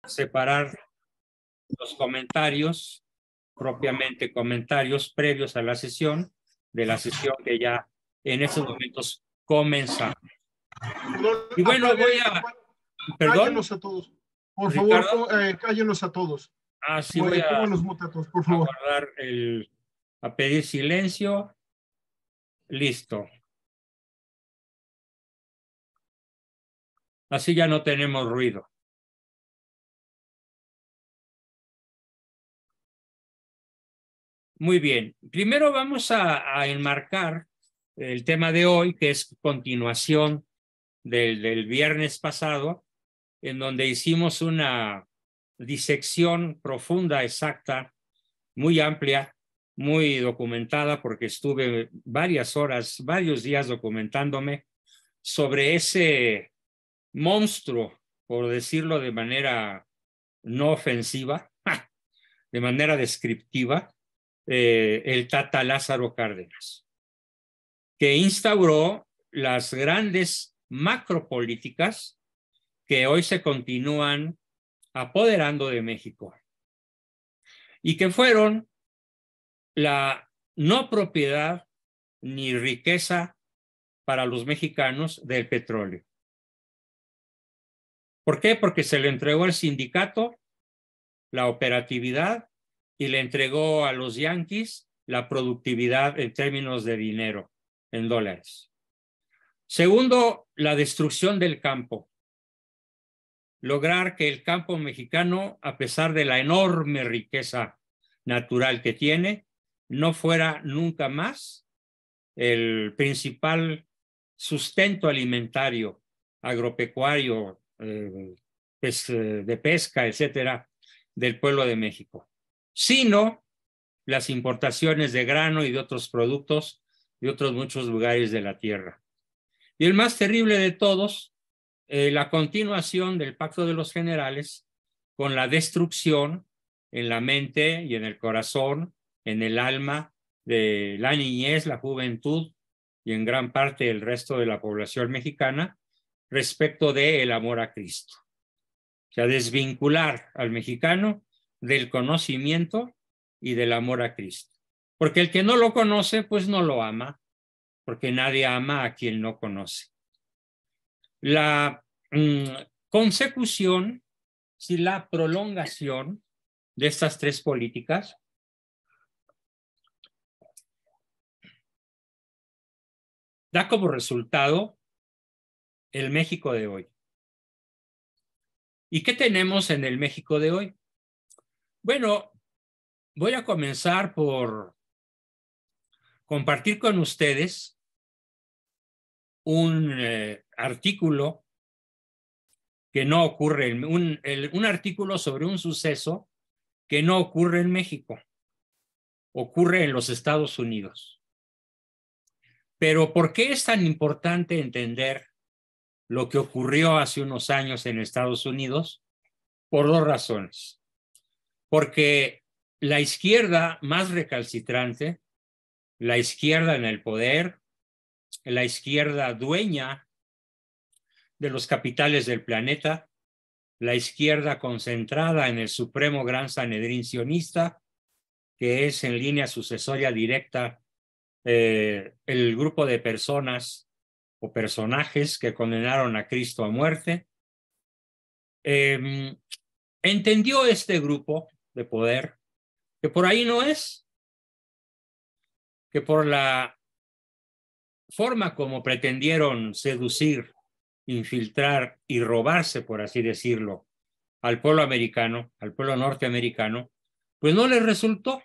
separar los comentarios, propiamente comentarios previos a la sesión, de la sesión que ya en estos momentos comenzamos. Y bueno, voy a... ¿Perdón? Cállenos a todos. Por favor, cállenos a todos. Sí, voy a favor. guardar a pedir silencio. Listo. Así ya no tenemos ruido. Muy bien. Primero vamos a enmarcar el tema de hoy, que es continuación del viernes pasado, en donde hicimos una disección profunda, exacta, muy amplia, muy documentada, porque estuve varias horas, varios días documentándome sobre ese monstruo, por decirlo de manera no ofensiva, de manera descriptiva, el Tata Lázaro Cárdenas, que instauró las grandes macropolíticas que hoy se continúan apoderando de México y que fueron la no propiedad ni riqueza para los mexicanos del petróleo. ¿Por qué? Porque se le entregó al sindicato la operatividad y le entregó a los yanquis la productividad en términos de dinero, en dólares. Segundo, la destrucción del campo. Lograr que el campo mexicano, a pesar de la enorme riqueza natural que tiene, no fuera nunca más el principal sustento alimentario, agropecuario, de pesca, etcétera, del pueblo de México, sino las importaciones de grano y de otros productos de otros muchos lugares de la tierra. Y el más terrible de todos, la continuación del Pacto de los Generales con la destrucción en la mente y en el corazón, en el alma de la niñez, la juventud y en gran parte el resto de la población mexicana respecto del amor a Cristo. O sea, desvincular al mexicano del conocimiento y del amor a Cristo. Porque el que no lo conoce, pues no lo ama, porque nadie ama a quien no conoce. La consecución, si la prolongación de estas tres políticas da como resultado el México de hoy. ¿Y qué tenemos en el México de hoy? Bueno, voy a comenzar por compartir con ustedes un artículo que no ocurre, un artículo sobre un suceso que no ocurre en México, ocurre en los Estados Unidos. Pero ¿por qué es tan importante entender lo que ocurrió hace unos años en Estados Unidos? Por dos razones. Porque la izquierda más recalcitrante, la izquierda en el poder, la izquierda dueña de los capitales del planeta, la izquierda concentrada en el supremo gran sanedrín sionista, que es en línea sucesoria directa el grupo de personas o personajes que condenaron a Cristo a muerte. Entendió este grupo de poder que por ahí no es, que por la forma como pretendieron seducir, infiltrar y robarse, por así decirlo, al pueblo americano, al pueblo norteamericano, pues no les resultó.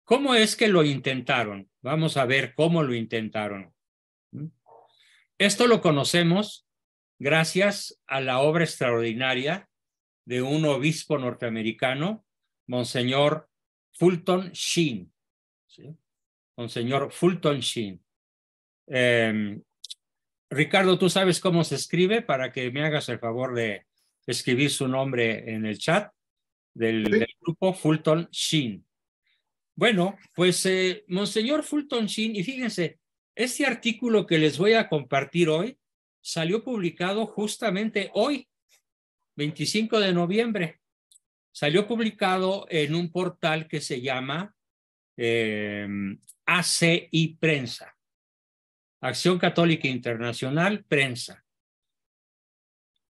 ¿Cómo es que lo intentaron? Vamos a ver cómo lo intentaron. Esto lo conocemos gracias a la obra extraordinaria de un obispo norteamericano, Monseñor Fulton Sheen. ¿Sí? Monseñor Fulton Sheen. Ricardo, ¿tú sabes cómo se escribe? Para que me hagas el favor de escribir su nombre en el chat del grupo Fulton Sheen. Bueno, pues Monseñor Fulton Sheen, y fíjense, este artículo que les voy a compartir hoy salió publicado justamente hoy, 25 de noviembre. Salió publicado en un portal que se llama ACI Prensa, Acción Católica Internacional Prensa.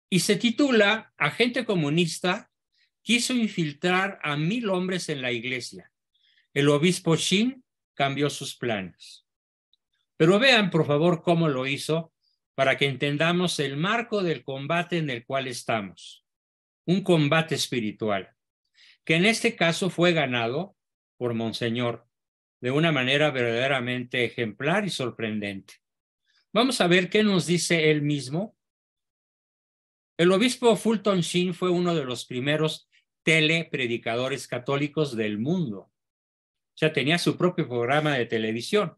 Y se titula Agente comunista quiso infiltrar a 1000 hombres en la iglesia. El obispo Shin cambió sus planes. Pero vean, por favor, cómo lo hizo para que entendamos el marco del combate en el cual estamos. Un combate espiritual, que en este caso fue ganado por Monseñor de una manera verdaderamente ejemplar y sorprendente. Vamos a ver qué nos dice él mismo. El obispo Fulton Sheen fue uno de los primeros telepredicadores católicos del mundo. O sea, tenía su propio programa de televisión,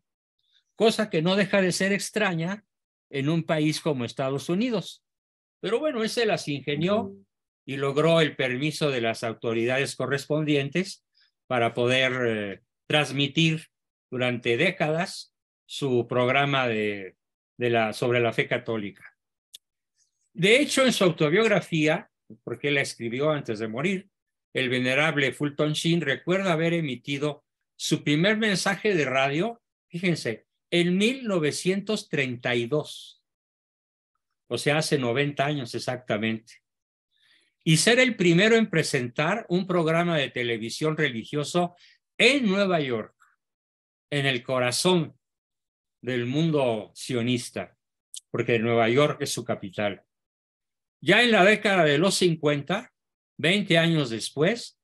cosa que no deja de ser extraña en un país como Estados Unidos. Pero bueno, él se las ingenió y logró el permiso de las autoridades correspondientes para poder transmitir durante décadas su programa sobre la fe católica. De hecho, en su autobiografía, porque él la escribió antes de morir, el venerable Fulton Sheen recuerda haber emitido su primer mensaje de radio, fíjense, en 1932, o sea, hace 90 años exactamente, y ser el primero en presentar un programa de televisión religioso en Nueva York, en el corazón del mundo sionista, porque Nueva York es su capital. Ya en la década de los 50, 20 años después,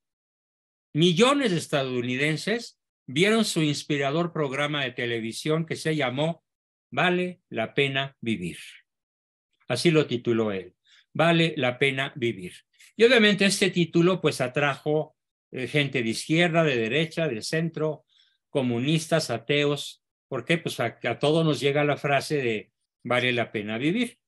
millones de estadounidenses vieron su inspirador programa de televisión que se llamó Vale la pena vivir. Así lo tituló él, Vale la pena vivir. Y obviamente este título pues atrajo gente de izquierda, de derecha, de centro, comunistas, ateos. ¿Por qué? Pues a todos nos llega la frase de vale la pena vivir.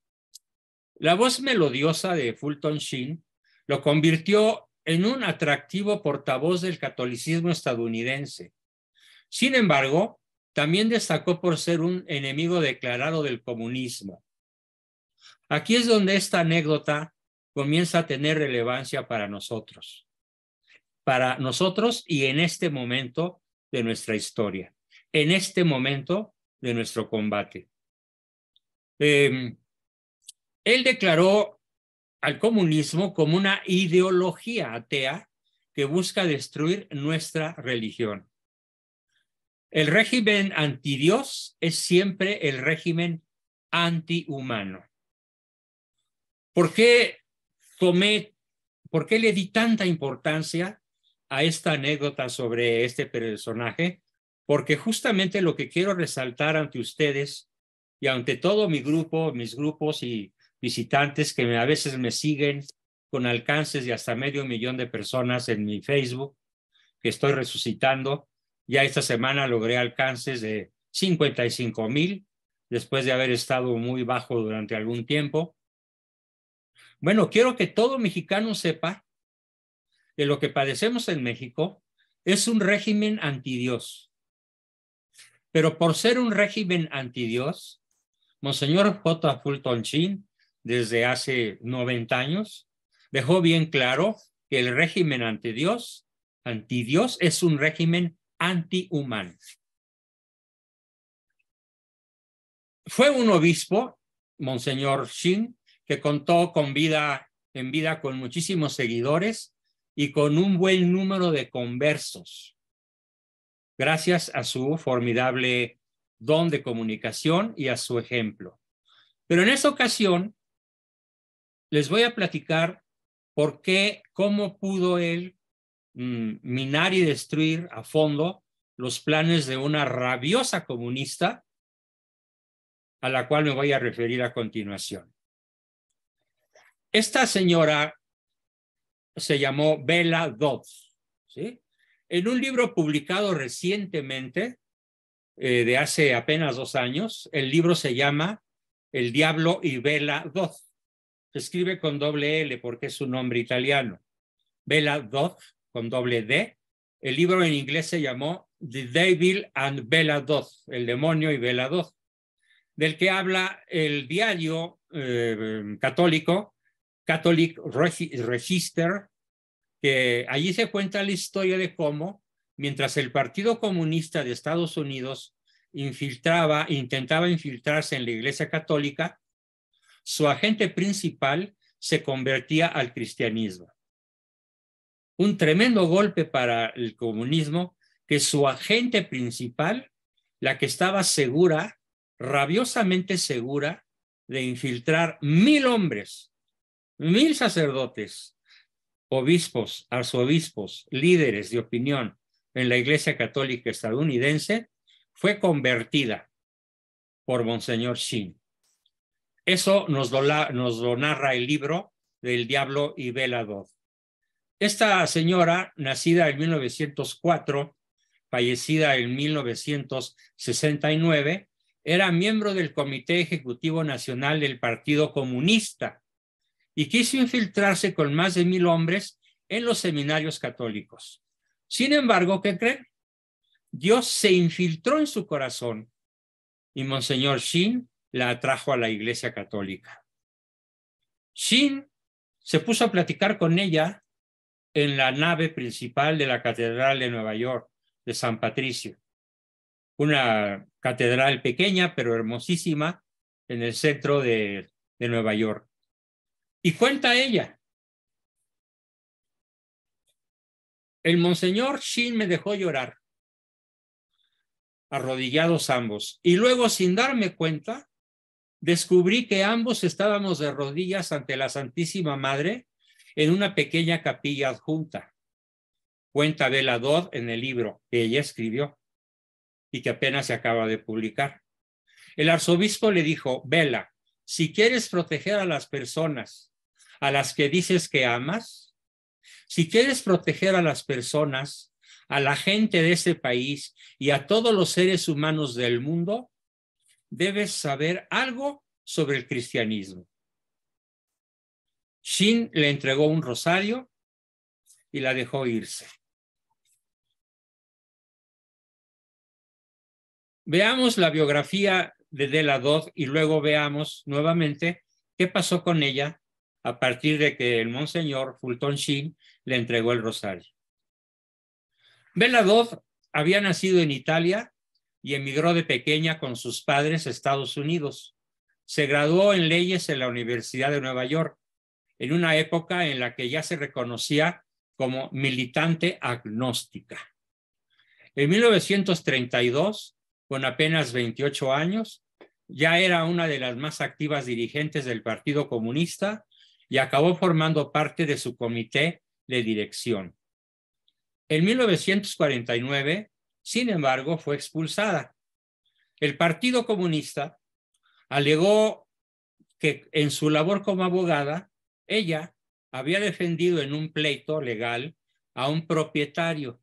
La voz melodiosa de Fulton Sheen lo convirtió en un atractivo portavoz del catolicismo estadounidense. Sin embargo, también destacó por ser un enemigo declarado del comunismo. Aquí es donde esta anécdota comienza a tener relevancia para nosotros y en este momento de nuestra historia, en este momento de nuestro combate. Él declaró al comunismo como una ideología atea que busca destruir nuestra religión. El régimen antidios es siempre el régimen antihumano. ¿Por qué le di tanta importancia a esta anécdota sobre este personaje? Porque justamente lo que quiero resaltar ante ustedes y ante todo mis grupos y visitantes que a veces me siguen con alcances de hasta 500,000 de personas en mi Facebook, que estoy resucitando. Ya esta semana logré alcances de 55,000 después de haber estado muy bajo durante algún tiempo. Bueno, quiero que todo mexicano sepa que lo que padecemos en México es un régimen antidios. Pero por ser un régimen antidios, Monseñor J. Fulton Sheen, desde hace 90 años, dejó bien claro que el régimen antidios es un régimen antihumano. Fue un obispo, Monseñor Sheen, que contó en vida con muchísimos seguidores y con un buen número de conversos, gracias a su formidable don de comunicación y a su ejemplo. Pero en esta ocasión les voy a platicar cómo pudo él minar y destruir a fondo los planes de una rabiosa comunista a la cual me voy a referir a continuación. Esta señora se llamó Bella Dodd, ¿sí? En un libro publicado recientemente, de hace apenas 2 años, el libro se llama El Diablo y Bella Dodd. Se escribe con doble L porque es un nombre italiano. Bella Dodd con doble D. El libro en inglés se llamó The Devil and Bella Dodd, El Demonio y Bella Dodd, del que habla el diario católico Catholic Register, que allí se cuenta la historia de cómo, mientras el Partido Comunista de Estados Unidos intentaba infiltrarse en la Iglesia Católica, su agente principal se convertía al cristianismo. Un tremendo golpe para el comunismo, que su agente principal, la que estaba segura, rabiosamente segura, de infiltrar 1,000 hombres, 1,000 sacerdotes, obispos, arzobispos, líderes de opinión en la Iglesia Católica estadounidense, fue convertida por Monseñor Sheen. Eso nos lo narra el libro del Diablo y Bela Dodd. Esta señora, nacida en 1904, fallecida en 1969, era miembro del Comité Ejecutivo Nacional del Partido Comunista y quiso infiltrarse con más de 1,000 hombres en los seminarios católicos. Sin embargo, ¿qué creen? Dios se infiltró en su corazón y Monseñor Sheen la atrajo a la Iglesia Católica. Sheen se puso a platicar con ella en la nave principal de la Catedral de Nueva York, de San Patricio. Una catedral pequeña, pero hermosísima, en el centro de Nueva York. Y cuenta ella: el Monseñor Sheen me dejó llorar, arrodillados ambos, y luego, sin darme cuenta, descubrí que ambos estábamos de rodillas ante la Santísima Madre en una pequeña capilla adjunta. Cuenta Bela Dodd en el libro que ella escribió y que apenas se acaba de publicar. El arzobispo le dijo: Bela, si quieres proteger a las personas a las que dices que amas, si quieres proteger a las personas, a la gente de este país y a todos los seres humanos del mundo, debes saber algo sobre el cristianismo. Sheen le entregó un rosario y la dejó irse. Veamos la biografía de Bela Dodd y luego veamos nuevamente qué pasó con ella a partir de que el Monseñor Fulton Sheen le entregó el rosario. Bela Dodd había nacido en Italia y emigró de pequeña con sus padres a Estados Unidos. Se graduó en leyes en la Universidad de Nueva York, en una época en la que ya se reconocía como militante agnóstica. En 1932, con apenas 28 años, ya era una de las más activas dirigentes del Partido Comunista y acabó formando parte de su comité de dirección. En 1949, sin embargo, fue expulsada. El Partido Comunista alegó que en su labor como abogada, ella había defendido en un pleito legal a un propietario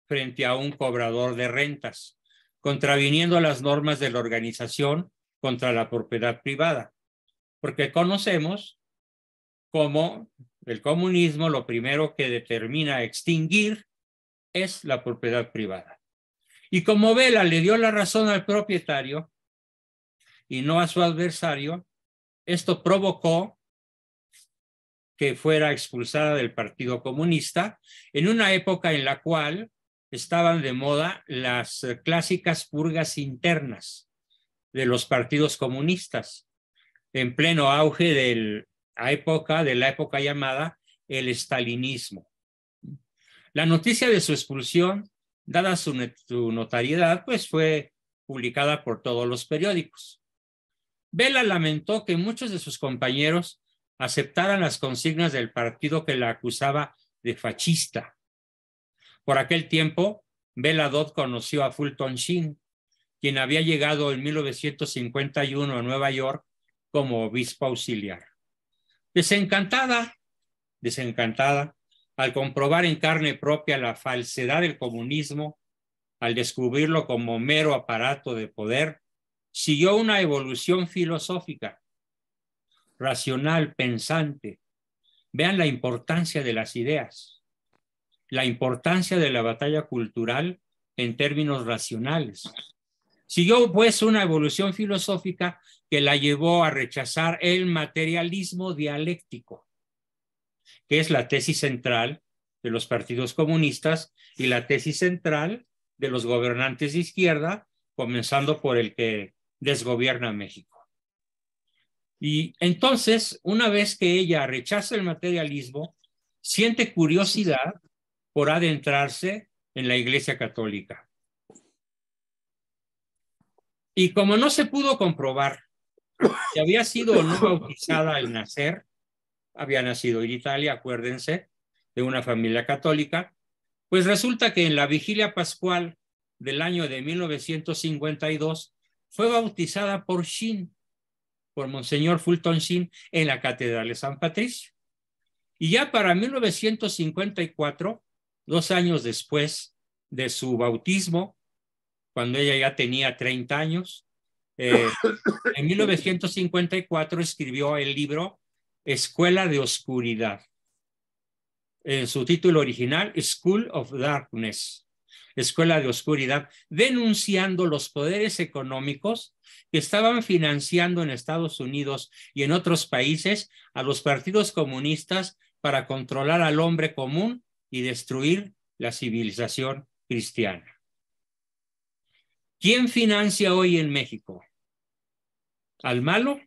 frente a un cobrador de rentas, contraviniendo las normas de la organización contra la propiedad privada, porque conocemos cómo el comunismo lo primero que determina extinguir es la propiedad privada. Y como Bela le dio la razón al propietario y no a su adversario, esto provocó que fuera expulsada del Partido Comunista en una época en la cual estaban de moda las clásicas purgas internas de los partidos comunistas, en pleno auge de la época llamada el estalinismo. La noticia de su expulsión, dada su notoriedad, pues fue publicada por todos los periódicos. Bela lamentó que muchos de sus compañeros aceptaran las consignas del partido que la acusaba de fascista. Por aquel tiempo, Bela Dodd conoció a Fulton Sheen, quien había llegado en 1951 a Nueva York como obispo auxiliar. Desencantada, al comprobar en carne propia la falsedad del comunismo, al descubrirlo como mero aparato de poder, siguió una evolución filosófica, racional, pensante. Vean la importancia de las ideas, la importancia de la batalla cultural en términos racionales. Siguió, pues, una evolución filosófica que la llevó a rechazar el materialismo dialéctico, que es la tesis central de los partidos comunistas y la tesis central de los gobernantes de izquierda, comenzando por el que desgobierna México. Y entonces, una vez que ella rechaza el materialismo, siente curiosidad por adentrarse en la Iglesia Católica. Y como no se pudo comprobar si había sido o no bautizada al nacer, había nacido en Italia, acuérdense, de una familia católica, pues resulta que en la vigilia pascual del año de 1952 fue bautizada por Sheen, por Monseñor Fulton Sheen, en la Catedral de San Patricio. Y ya para 1954, 2 años después de su bautismo, cuando ella ya tenía 30 años, en 1954 escribió el libro Escuela de Oscuridad. En su título original, School of Darkness, Escuela de Oscuridad, denunciando los poderes económicos que estaban financiando en Estados Unidos y en otros países a los partidos comunistas para controlar al hombre común y destruir la civilización cristiana. ¿Quién financia hoy en México? ¿Al malo?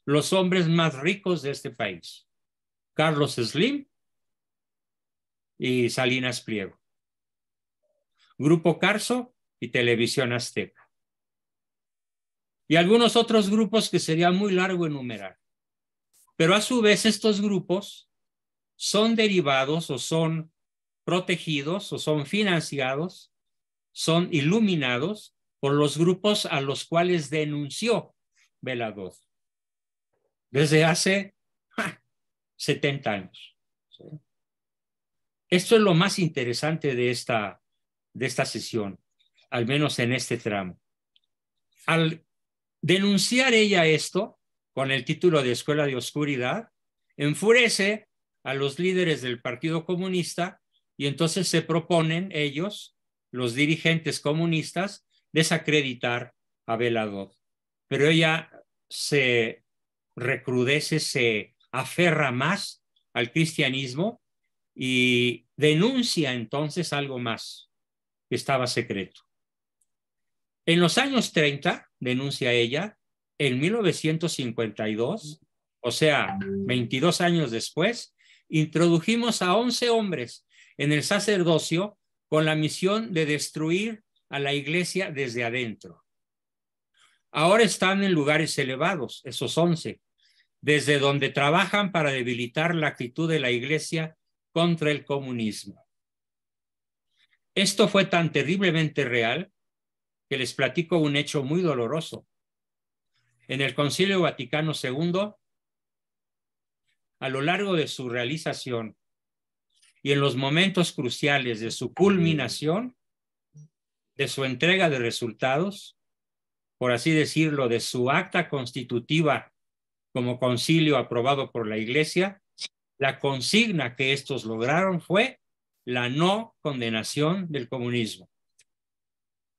Los hombres más ricos de este país. Carlos Slim y Salinas Pliego. Grupo Carso y Televisión Azteca. Y algunos otros grupos que sería muy largo enumerar. Pero a su vez estos grupos son derivados o son protegidos o son financiados, son iluminados por los grupos a los cuales denunció Velador desde hace 70 años. Esto es lo más interesante de esta sesión, al menos en este tramo. Al denunciar ella esto, con el título de Escuela de Oscuridad, enfurece a los líderes del Partido Comunista y entonces se proponen ellos, los dirigentes comunistas, desacreditar a Velador. Pero ella se recrudece, se aferra más al cristianismo y denuncia entonces algo más que estaba secreto. En los años 30, denuncia ella, en 1952, o sea, 22 años después, introdujimos a 11 hombres en el sacerdocio con la misión de destruir a la iglesia desde adentro. Ahora están en lugares elevados, esos 11, desde donde trabajan para debilitar la actitud de la iglesia contra el comunismo. Esto fue tan terriblemente real que les platico un hecho muy doloroso. En el Concilio Vaticano II, a lo largo de su realización y en los momentos cruciales de su culminación, de su entrega de resultados, por así decirlo, de su acta constitutiva como concilio aprobado por la Iglesia, la consigna que estos lograron fue la no condenación del comunismo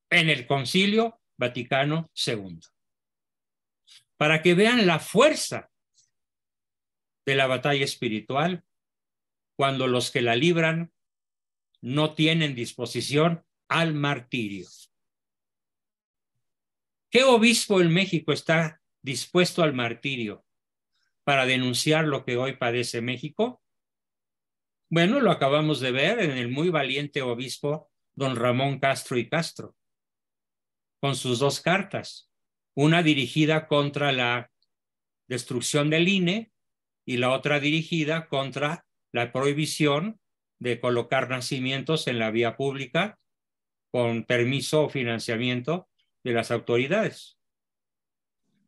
en el Concilio Vaticano II. Para que vean la fuerza de la batalla espiritual cuando los que la libran no tienen disposición al martirio. ¿Qué obispo en México está dispuesto al martirio para denunciar lo que hoy padece México? Bueno, lo acabamos de ver en el muy valiente obispo don Ramón Castro y Castro, con sus 2 cartas, una dirigida contra la destrucción del INE y la otra dirigida contra la prohibición de colocar nacimientos en la vía pública con permiso o financiamiento de las autoridades.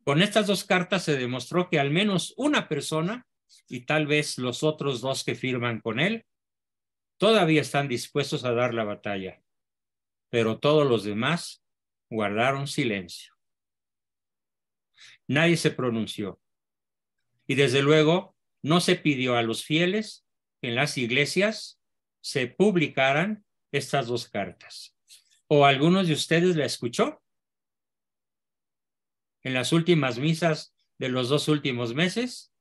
Con estas 2 cartas se demostró que al menos una persona, y tal vez los otros 2 que firman con él, todavía están dispuestos a dar la batalla, pero todos los demás guardaron silencio. Nadie se pronunció. Y desde luego no se pidió a los fieles que en las iglesias se publicaran estas 2 cartas. ¿O algunos de ustedes la escuchó? En las últimas misas de los 2 últimos meses,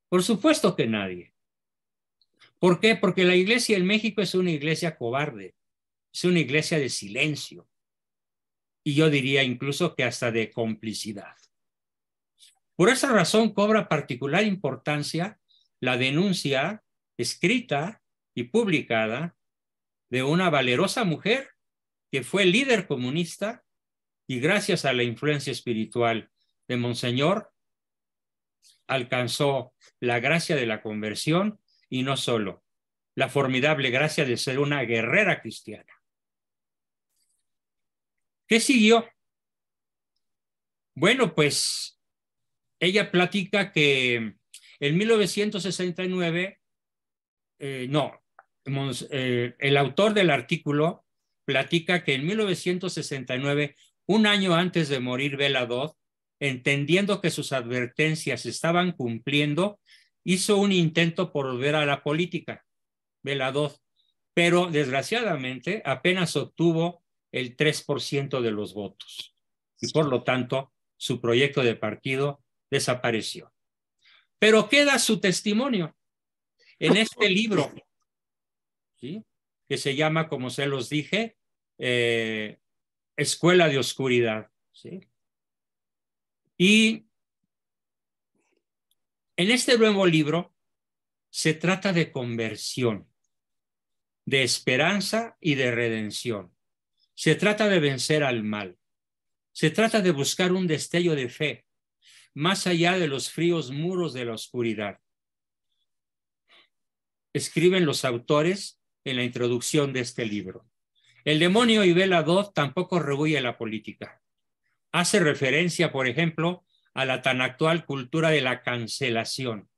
por supuesto que nadie. ¿Por qué? Porque la iglesia en México es una iglesia cobarde, es una iglesia de silencio. Y yo diría incluso que hasta de complicidad. Por esa razón cobra particular importancia la denuncia escrita y publicada de una valerosa mujer que fue líder comunista y gracias a la influencia espiritual de Monseñor alcanzó la gracia de la conversión y no solo, la formidable gracia de ser una guerrera cristiana. ¿Qué siguió? Bueno, pues ella platica que en 1969, el autor del artículo platica que en 1969, un año antes de morir Bella Dodd, entendiendo que sus advertencias estaban cumpliendo, hizo un intento por volver a la política, Bella Dodd, pero desgraciadamente apenas obtuvo el 3% de los votos y por lo tanto su proyecto de partido desapareció. Pero queda su testimonio en este libro, ¿sí?, que se llama, como se los dije, Escuela de Oscuridad, ¿sí? Y en este nuevo libro se trata de conversión, de esperanza y de redención. Se trata de vencer al mal. Se trata de buscar un destello de fe, más allá de los fríos muros de la oscuridad. Escriben los autores en la introducción de este libro. El demonio y Bella Dodd tampoco rehuye la política. Hace referencia, por ejemplo, a la tan actual cultura de la cancelación,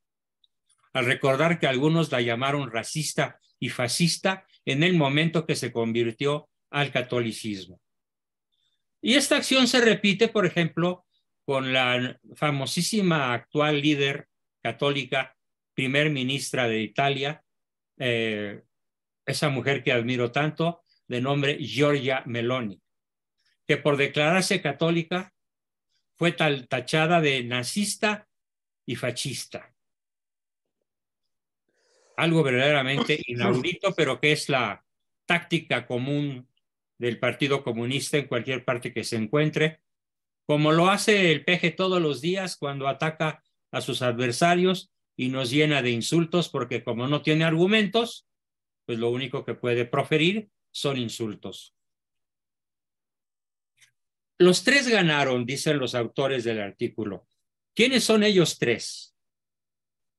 al recordar que algunos la llamaron racista y fascista en el momento que se convirtió al catolicismo. Y esta acción se repite, por ejemplo, con la famosísima actual líder católica, primer ministra de Italia, esa mujer que admiro tanto, de nombre Giorgia Meloni, que por declararse católica fue tachada de nazista y fascista. Algo verdaderamente inaudito, pero que es la táctica común del Partido Comunista en cualquier parte que se encuentre, como lo hace el PG todos los días cuando ataca a sus adversarios y nos llena de insultos, porque como no tiene argumentos, pues lo único que puede proferir son insultos. Los tres ganaron, dicen los autores del artículo. ¿Quiénes son ellos tres?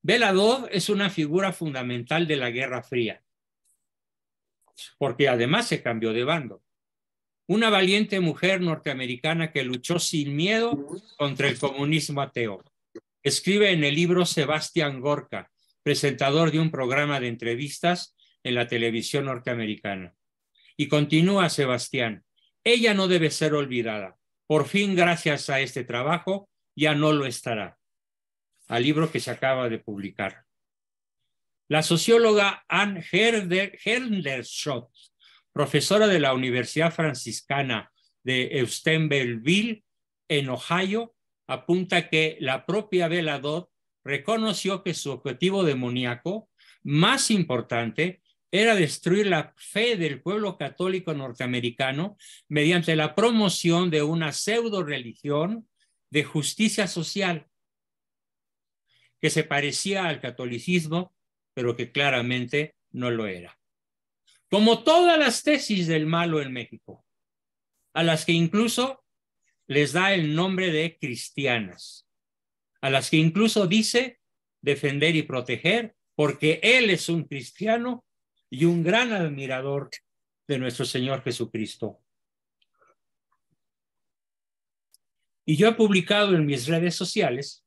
Bella Dodd es una figura fundamental de la Guerra Fría, porque además se cambió de bando. Una valiente mujer norteamericana que luchó sin miedo contra el comunismo ateo. Escribe en el libro Sebastián Gorka, presentador de un programa de entrevistas en la televisión norteamericana. Y continúa Sebastián: ella no debe ser olvidada. Por fin, gracias a este trabajo, ya no lo estará. Al libro que se acaba de publicar. La socióloga Anne Hendershot, profesora de la Universidad Franciscana de Euston-Belleville, en Ohio, apunta que la propia Bella Dodd reconoció que su objetivo demoníaco más importante era destruir la fe del pueblo católico norteamericano mediante la promoción de una pseudo religión de justicia social que se parecía al catolicismo, pero que claramente no lo era. Como todas las tesis del malo en México, a las que incluso les da el nombre de cristianas, a las que incluso dice defender y proteger, porque él es un cristiano y un gran admirador de nuestro Señor Jesucristo. Y yo he publicado en mis redes sociales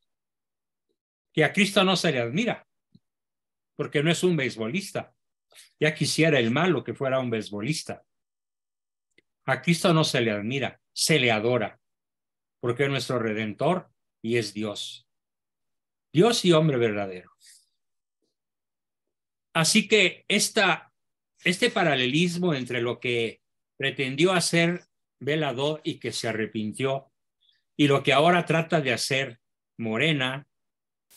que a Cristo no se le admira, porque no es un beisbolista. Ya quisiera el malo que fuera un beisbolista. A Cristo no se le admira, se le adora, porque es nuestro Redentor y es Dios. Dios y hombre verdadero. Así que este paralelismo entre lo que pretendió hacer Bella Dodd y que se arrepintió, y lo que ahora trata de hacer Morena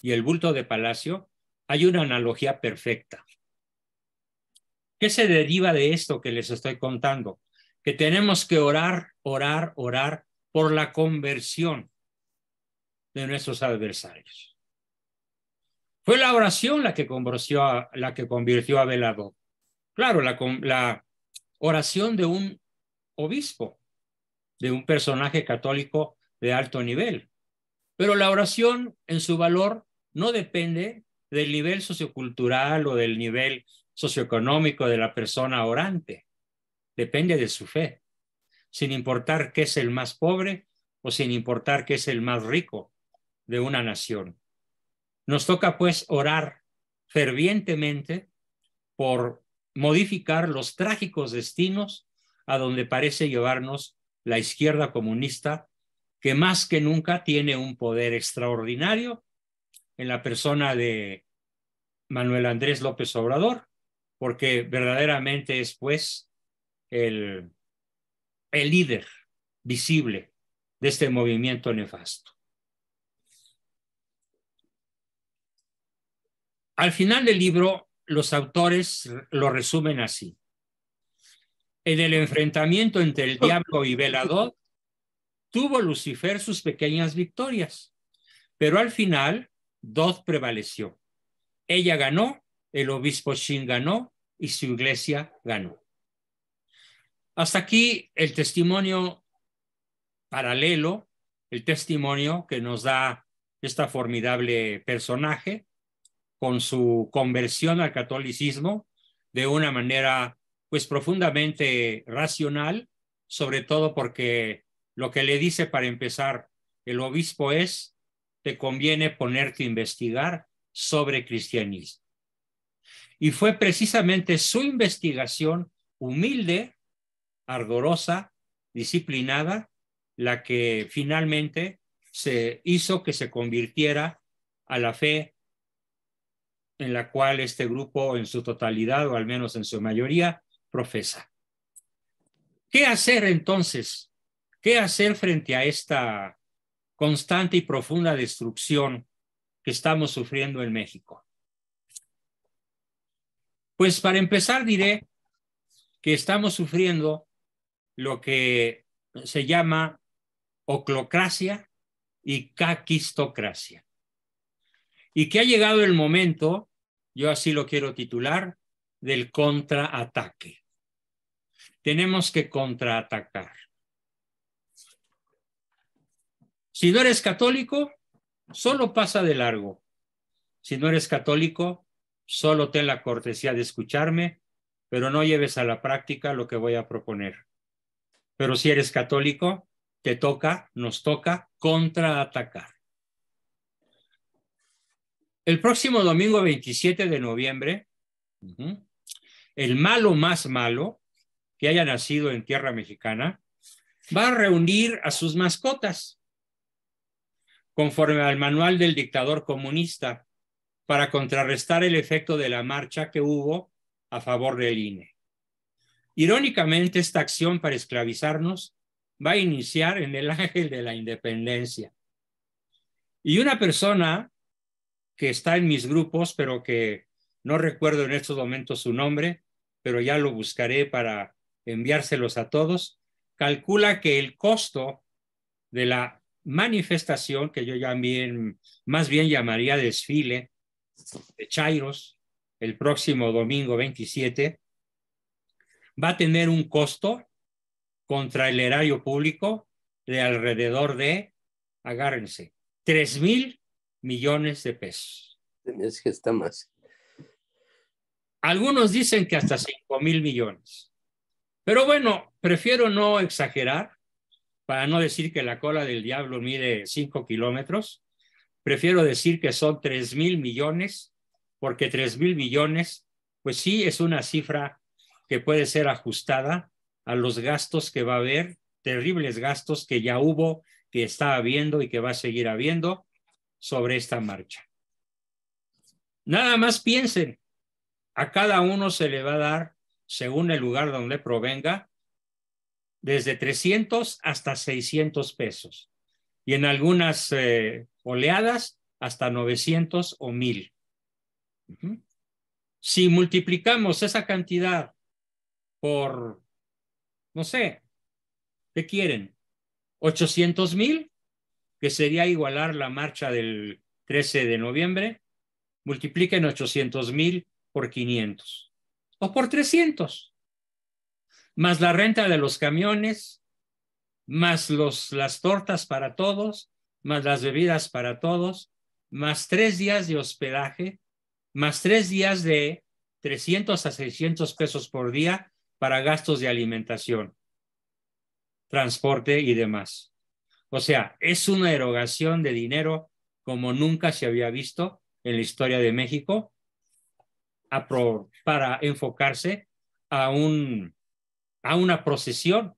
y el bulto de Palacio, hay una analogía perfecta. ¿Qué se deriva de esto que les estoy contando? Que tenemos que orar, orar, orar por la conversión de nuestros adversarios. Fue la oración la que convirtió a Bela-Dodd. Claro, la oración de un obispo, de un personaje católico de alto nivel. Pero la oración en su valor no depende del nivel sociocultural o del nivel socioeconómico de la persona orante. Depende de su fe, sin importar que es el más pobre o sin importar que es el más rico de una nación. Nos toca pues orar fervientemente por modificar los trágicos destinos a donde parece llevarnos la izquierda comunista, que más que nunca tiene un poder extraordinario en la persona de Manuel Andrés López Obrador, porque verdaderamente es pues el líder visible de este movimiento nefasto. Al final del libro, los autores lo resumen así. En el enfrentamiento entre el diablo y Bela-Dodd, tuvo Lucifer sus pequeñas victorias, pero al final Dodd prevaleció. Ella ganó, el obispo Shin ganó y su iglesia ganó. Hasta aquí el testimonio paralelo, el testimonio que nos da esta formidable personaje con su conversión al catolicismo de una manera pues profundamente racional, sobre todo porque lo que le dice para empezar el obispo es: te conviene ponerte a investigar sobre cristianismo. Y fue precisamente su investigación humilde, ardorosa, disciplinada, la que finalmente se hizo que se convirtiera a la fe en la cual este grupo en su totalidad, o al menos en su mayoría, profesa. ¿Qué hacer entonces? ¿Qué hacer frente a esta constante y profunda destrucción que estamos sufriendo en México? Pues para empezar diré que estamos sufriendo lo que se llama oclocracia y caquistocracia. Y que ha llegado el momento, yo así lo quiero titular, del contraataque. Tenemos que contraatacar. Si no eres católico, solo pasa de largo. Si no eres católico, solo ten la cortesía de escucharme, pero no lleves a la práctica lo que voy a proponer. Pero si eres católico, nos toca contraatacar. El próximo domingo 27 de noviembre, el malo más malo que haya nacido en tierra mexicana va a reunir a sus mascotas conforme al manual del dictador comunista para contrarrestar el efecto de la marcha que hubo a favor del INE. Irónicamente, esta acción para esclavizarnos va a iniciar en el Ángel de la Independencia. Y una persona que está en mis grupos, pero que no recuerdo en estos momentos su nombre, pero ya lo buscaré para enviárselos a todos, calcula que el costo de la manifestación, que yo más bien llamaría desfile de chairos, el próximo domingo 27, va a tener un costo contra el erario público de alrededor de, agárrense, 3,000 millones de pesos. Es que está más. Algunos dicen que hasta 5,000 millones. Pero bueno, prefiero no exagerar, para no decir que la cola del diablo mide 5 kilómetros. Prefiero decir que son 3,000 millones, porque 3,000 millones, pues sí, es una cifra que puede ser ajustada a los gastos que va a haber, terribles gastos que ya hubo, que está habiendo y que va a seguir habiendo sobre esta marcha. Nada más piensen, a cada uno se le va a dar, según el lugar donde provenga, desde 300 hasta 600 pesos. Y en algunas oleadas hasta 900 o 1,000. Si multiplicamos esa cantidad por, no sé, ¿qué quieren? 800,000, que sería igualar la marcha del 13 de noviembre, multipliquen 800,000 por 500 o por 300, más la renta de los camiones, más las tortas para todos, más las bebidas para todos, más 3 días de hospedaje, más 3 días de 300 a 600 pesos por día para gastos de alimentación, transporte y demás. O sea, es una erogación de dinero como nunca se había visto en la historia de México para enfocarse a una procesión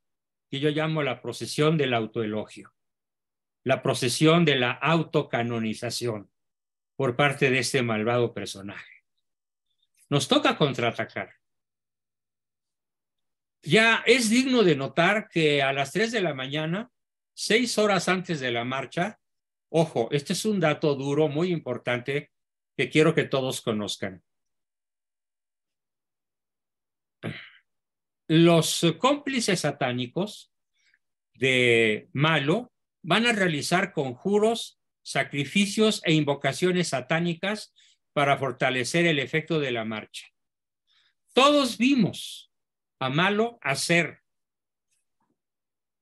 que yo llamo la procesión del autoelogio, la procesión de la autocanonización por parte de este malvado personaje. Nos toca contraatacar. Ya es digno de notar que a las 3 de la mañana, 6 horas antes de la marcha, ojo, este es un dato duro, muy importante, que quiero que todos conozcan. Los cómplices satánicos de Malo van a realizar conjuros, sacrificios e invocaciones satánicas para fortalecer el efecto de la marcha. Todos vimos a Malo hacer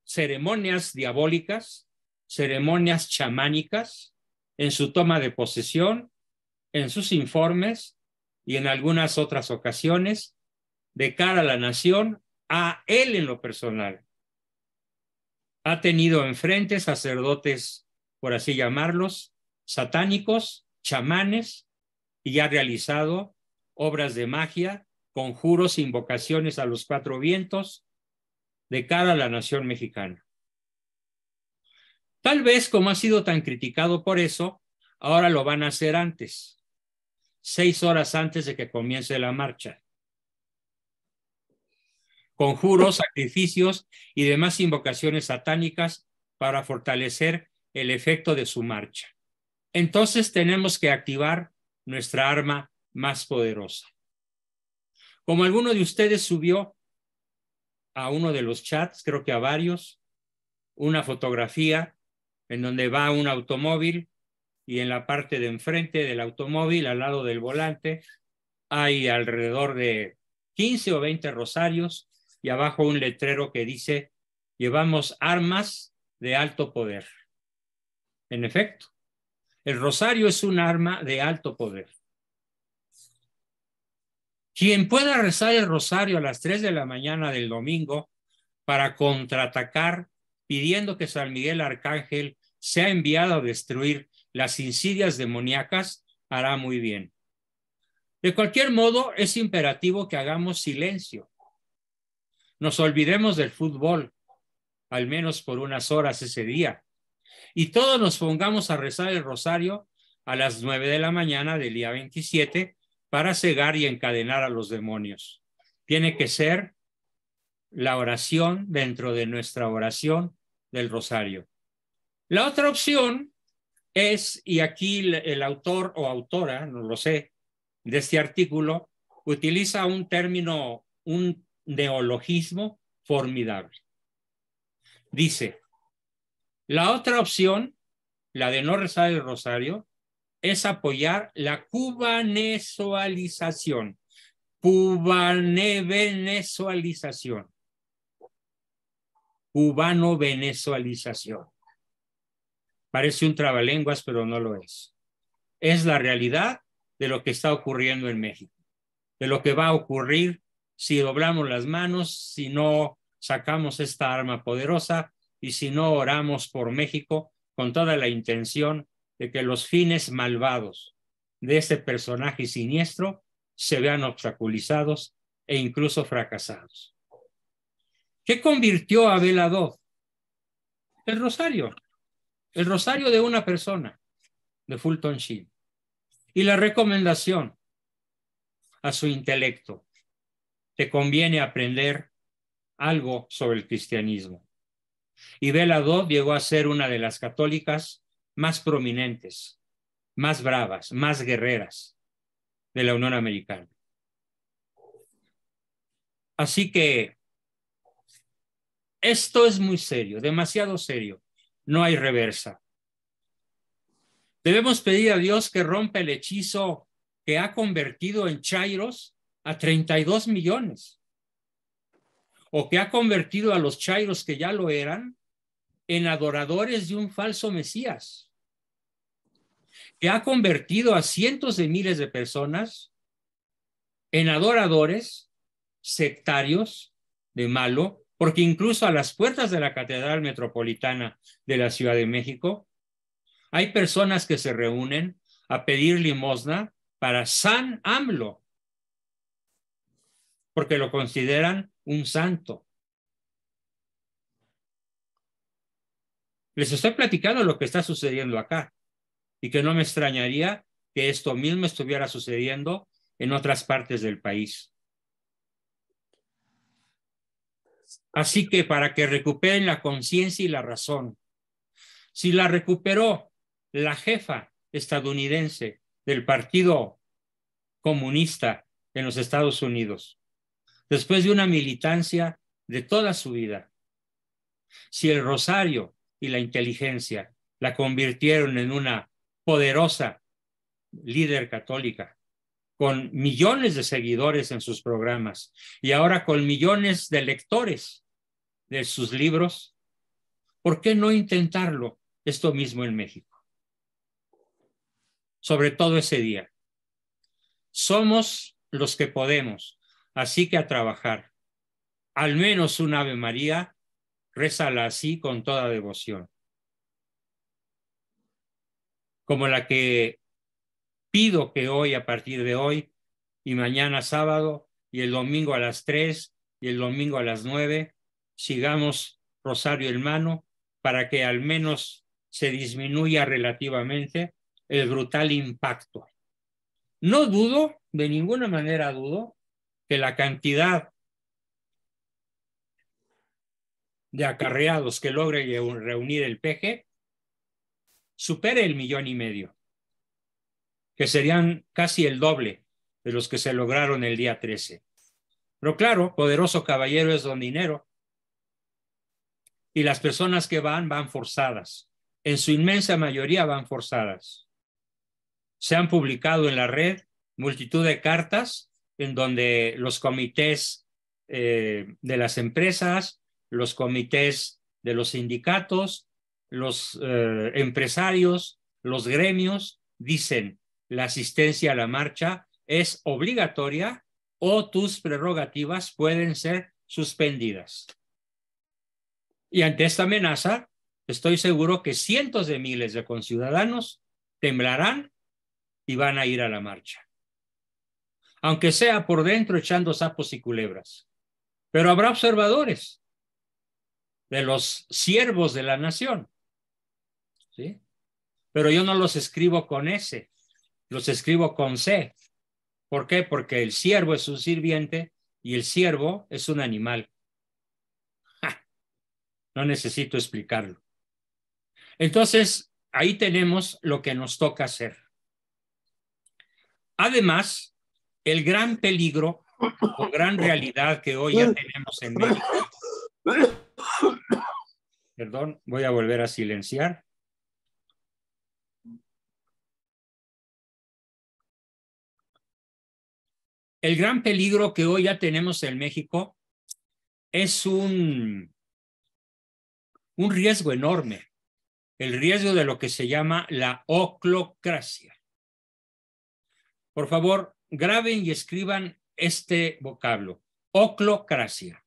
ceremonias diabólicas, ceremonias chamánicas en su toma de posesión, en sus informes y en algunas otras ocasiones de cara a la nación, a él en lo personal. Ha tenido enfrente sacerdotes, por así llamarlos, satánicos, chamanes, y ha realizado obras de magia, conjuros, invocaciones a los 4 vientos de cara a la nación mexicana. Tal vez, como ha sido tan criticado por eso, ahora lo van a hacer antes, 6 horas antes de que comience la marcha. Conjuros, sacrificios y demás invocaciones satánicas para fortalecer el efecto de su marcha. Entonces tenemos que activar nuestra arma más poderosa. Como alguno de ustedes subió a uno de los chats, creo que a varios, una fotografía en donde va un automóvil y en la parte de enfrente del automóvil, al lado del volante, hay alrededor de 15 o 20 rosarios y abajo un letrero que dice: llevamos armas de alto poder. En efecto, el rosario es un arma de alto poder. Quien pueda rezar el rosario a las 3 de la mañana del domingo para contraatacar, pidiendo que San Miguel Arcángel sea enviado a destruir las insidias demoníacas, hará muy bien. De cualquier modo, es imperativo que hagamos silencio. Nos olvidemos del fútbol, al menos por unas horas ese día, y todos nos pongamos a rezar el rosario a las 9 de la mañana del día 27 para cegar y encadenar a los demonios. Tiene que ser la oración dentro de nuestra oración del rosario. La otra opción es, y aquí el autor o autora, no lo sé, de este artículo, utiliza un término, un neologismo formidable. Dice: la otra opción, la de no rezar el rosario, es apoyar la cubanezualización. Cubano-venezualización. Parece un trabalenguas, pero no lo es. Es la realidad de lo que está ocurriendo en México, de lo que va a ocurrir si doblamos las manos, si no sacamos esta arma poderosa y si no oramos por México con toda la intención de que los fines malvados de este personaje siniestro se vean obstaculizados e incluso fracasados. ¿Qué convirtió a Abel Adod? El rosario de una persona, de Fulton Sheen, y la recomendación a su intelecto: te conviene aprender algo sobre el cristianismo. Y Abel Adod llegó a ser una de las católicas más prominentes, más bravas, más guerreras de la Unión Americana. Así que esto es muy serio, demasiado serio. No hay reversa. Debemos pedir a Dios que rompa el hechizo que ha convertido en chairos a 32 millones, o que ha convertido a los chairos que ya lo eran en adoradores de un falso Mesías, que ha convertido a cientos de miles de personas en adoradores sectarios de malo, porque incluso a las puertas de la Catedral Metropolitana de la Ciudad de México hay personas que se reúnen a pedir limosna para San AMLO, porque lo consideran un santo. Les estoy platicando lo que está sucediendo acá y que no me extrañaría que esto mismo estuviera sucediendo en otras partes del país. Así que para que recuperen la conciencia y la razón, si la recuperó la jefa estadounidense del Partido Comunista en los Estados Unidos, después de una militancia de toda su vida, si el Rosario y la inteligencia la convirtieron en una poderosa líder católica, con millones de seguidores en sus programas y ahora con millones de lectores de sus libros, ¿por qué no intentarlo esto mismo en México? Sobre todo ese día. Somos los que podemos, así que a trabajar. Al menos un Ave María, rézala así con toda devoción. Como la que pido que hoy, a partir de hoy, y mañana sábado, y el domingo a las 3, y el domingo a las 9, sigamos rosario en mano para que al menos se disminuya relativamente el brutal impacto. No dudo, de ninguna manera dudo, que la cantidad de acarreados que logre reunir el PG supere el 1,5 millones, que serían casi el doble de los que se lograron el día 13. Pero claro, poderoso caballero es don dinero, y las personas que van forzadas. En su inmensa mayoría van forzadas. Se han publicado en la red multitud de cartas en donde los comités de las empresas, los comités de los sindicatos, los empresarios, los gremios dicen: la asistencia a la marcha es obligatoria o tus prerrogativas pueden ser suspendidas. Y ante esta amenaza, estoy seguro que cientos de miles de conciudadanos temblarán y van a ir a la marcha, aunque sea por dentro echando sapos y culebras. Pero habrá observadores de los siervos de la nación, ¿sí? Pero yo no los escribo con S, los escribo con C. ¿Por qué? Porque el siervo es un sirviente y el siervo es un animal. ¡Ja! No necesito explicarlo. Entonces, ahí tenemos lo que nos toca hacer. Además, el gran peligro o gran realidad que hoy ya tenemos en México. Perdón, voy a volver a silenciar. El gran peligro que hoy ya tenemos en México es un riesgo enorme, el riesgo de lo que se llama la oclocracia. Por favor, graben y escriban este vocablo, oclocracia,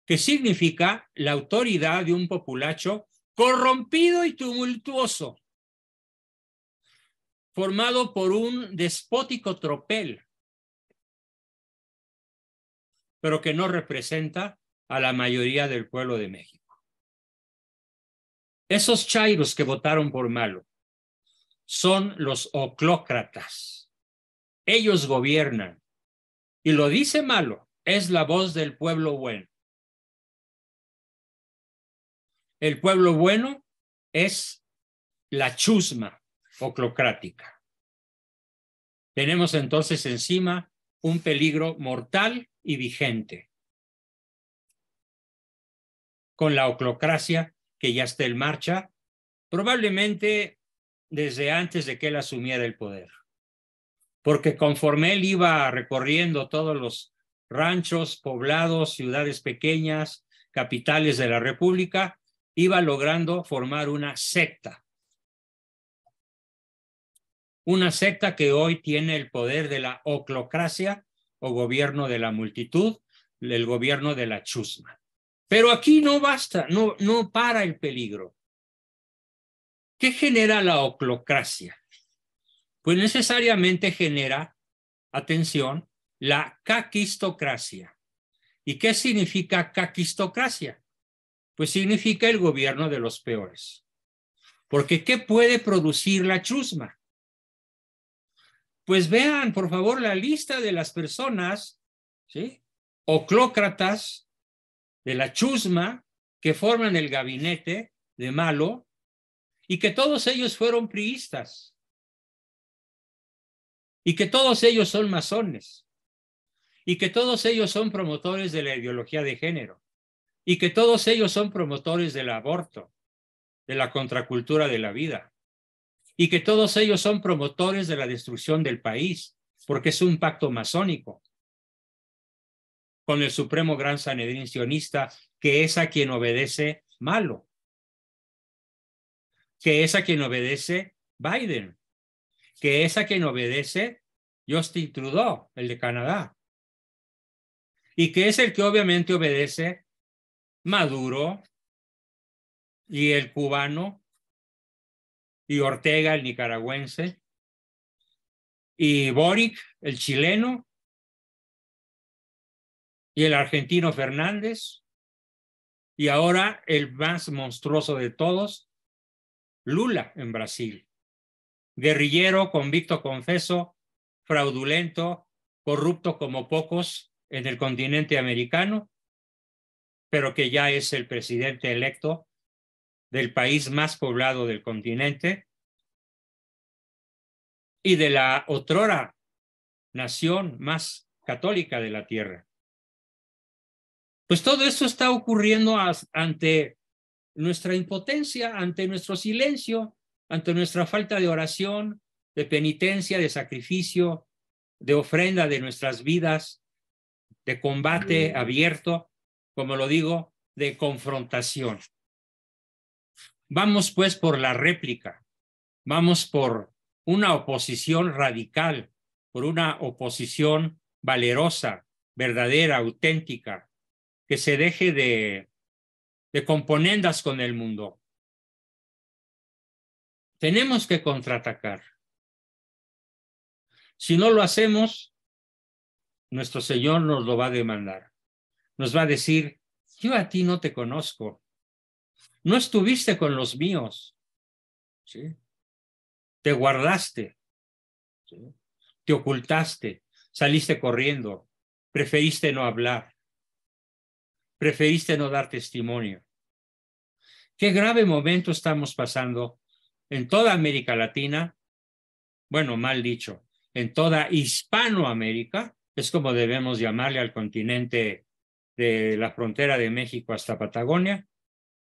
que significa la autoridad de un populacho corrompido y tumultuoso, formado por un despótico tropel, pero que no representa a la mayoría del pueblo de México. Esos chairos que votaron por Malo son los oclócratas. Ellos gobiernan. Y lo dice Malo, es la voz del pueblo bueno. El pueblo bueno es la chusma oclocrática. Tenemos entonces encima un peligro mortal y vigente, con la oclocracia que ya está en marcha, probablemente desde antes de que él asumiera el poder. Porque conforme él iba recorriendo todos los ranchos, poblados, ciudades pequeñas, capitales de la República, iba logrando formar una secta. Una secta que hoy tiene el poder de la oclocracia o gobierno de la multitud, el gobierno de la chusma. Pero aquí no basta, no para el peligro. ¿Qué genera la oclocracia? Pues necesariamente genera, atención, la caquistocracia. ¿Y qué significa caquistocracia? Pues significa el gobierno de los peores. Porque ¿qué puede producir la chusma? Pues vean, por favor, la lista de las personas, ¿sí?, oclócratas de la chusma que forman el gabinete de Malo y que todos ellos fueron priistas y que todos ellos son masones y que todos ellos son promotores de la ideología de género y que todos ellos son promotores del aborto, de la contracultura de la vida, y que todos ellos son promotores de la destrucción del país, porque es un pacto masónico con el Supremo Gran Sanedrín sionista, que es a quien obedece Malo, que es a quien obedece Biden, que es a quien obedece Justin Trudeau, el de Canadá, y que es el que obviamente obedece Maduro y el cubano y Ortega, el nicaragüense, y Boric, el chileno, y el argentino Fernández, y ahora el más monstruoso de todos, Lula en Brasil. Guerrillero, convicto, confeso, fraudulento, corrupto como pocos en el continente americano, pero que ya es el presidente electo del país más poblado del continente y de la otrora nación más católica de la tierra. Pues todo esto está ocurriendo ante nuestra impotencia, ante nuestro silencio, ante nuestra falta de oración, de penitencia, de sacrificio, de ofrenda de nuestras vidas, de combate abierto, como lo digo, de confrontación. Vamos pues por la réplica, vamos por una oposición radical, por una oposición valerosa, verdadera, auténtica, que se deje de componendas con el mundo. Tenemos que contraatacar. Si no lo hacemos, nuestro Señor nos lo va a demandar. Nos va a decir, yo a ti no te conozco. No estuviste con los míos. ¿Sí? Te guardaste. ¿Sí? Te ocultaste. Saliste corriendo. Preferiste no hablar. Preferiste no dar testimonio. Qué grave momento estamos pasando en toda América Latina, bueno, mal dicho, en toda Hispanoamérica, es como debemos llamarle al continente de la frontera de México hasta Patagonia,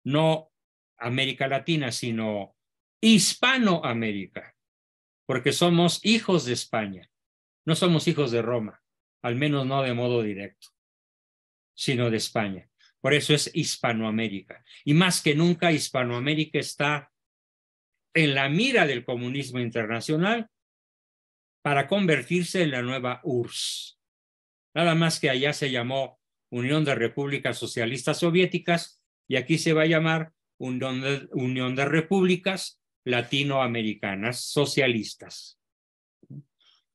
no América Latina, sino Hispanoamérica, porque somos hijos de España, no somos hijos de Roma, al menos no de modo directo, sino de España. Por eso es Hispanoamérica. Y más que nunca, Hispanoamérica está en la mira del comunismo internacional para convertirse en la nueva URSS. Nada más que allá se llamó Unión de Repúblicas Socialistas Soviéticas y aquí se va a llamar Unión de Repúblicas Latinoamericanas Socialistas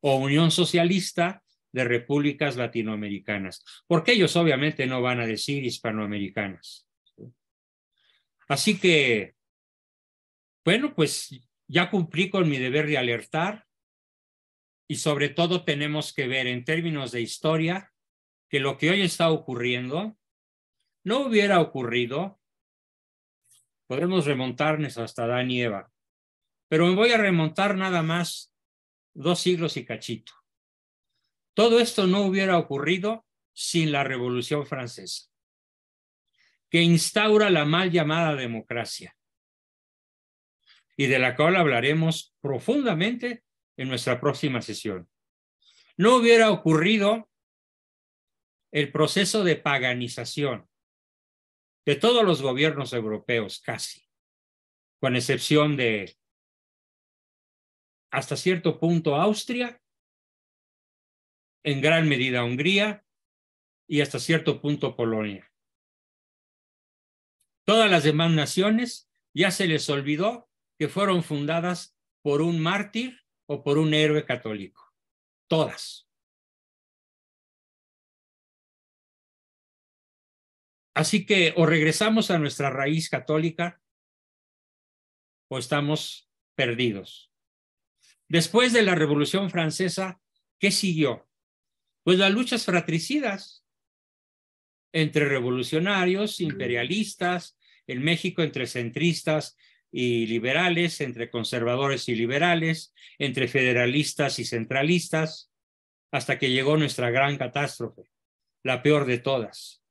o Unión Socialista de Repúblicas Latinoamericanas, porque ellos obviamente no van a decir hispanoamericanas. Así que, bueno, pues ya cumplí con mi deber de alertar y sobre todo tenemos que ver en términos de historia que lo que hoy está ocurriendo no hubiera ocurrido. Podemos remontarnos hasta Adán y Eva, pero me voy a remontar nada más 2 siglos y cachito. Todo esto no hubiera ocurrido sin la Revolución Francesa, que instaura la mal llamada democracia y de la cual hablaremos profundamente en nuestra próxima sesión. No hubiera ocurrido el proceso de paganización de todos los gobiernos europeos, casi, con excepción de, hasta cierto punto, Austria, en gran medida Hungría y hasta cierto punto Polonia. Todas las demás naciones ya se les olvidó que fueron fundadas por un mártir o por un héroe católico. Todas. Así que o regresamos a nuestra raíz católica o estamos perdidos. Después de la Revolución Francesa, ¿qué siguió? Pues las luchas fratricidas entre revolucionarios, imperialistas, en México entre centristas y liberales, entre conservadores y liberales, entre federalistas y centralistas, hasta que llegó nuestra gran catástrofe, la peor de todas,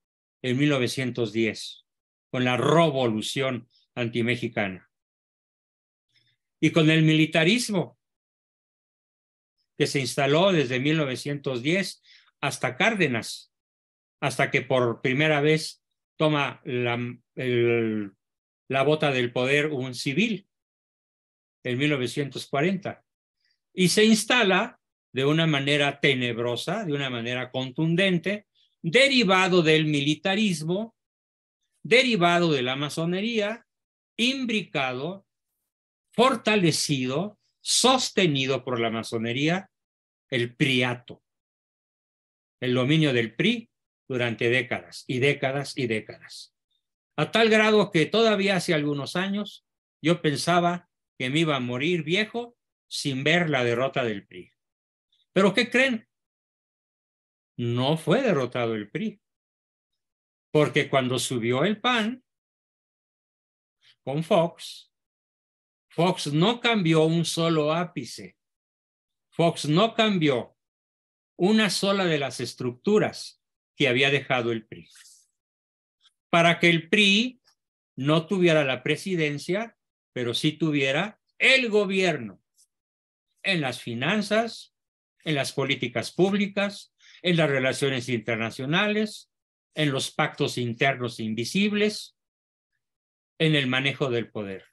en 1910, con la revolución antimexicana. Y con el militarismo, que se instaló desde 1910 hasta Cárdenas, hasta que por primera vez toma la bota del poder un civil en 1940 y se instala de una manera tenebrosa, de una manera contundente, derivado del militarismo, derivado de la masonería, imbricado, fortalecido, sostenido por la masonería, el priato, el dominio del PRI durante décadas y décadas y décadas. A tal grado que todavía hace algunos años yo pensaba que me iba a morir viejo sin ver la derrota del PRI. ¿Pero qué creen? No fue derrotado el PRI. Porque cuando subió el PAN con Fox, Fox no cambió un solo ápice. Fox no cambió una sola de las estructuras que había dejado el PRI. Para que el PRI no tuviera la presidencia, pero sí tuviera el gobierno en las finanzas, en las políticas públicas, en las relaciones internacionales, en los pactos internos invisibles, en el manejo del poder.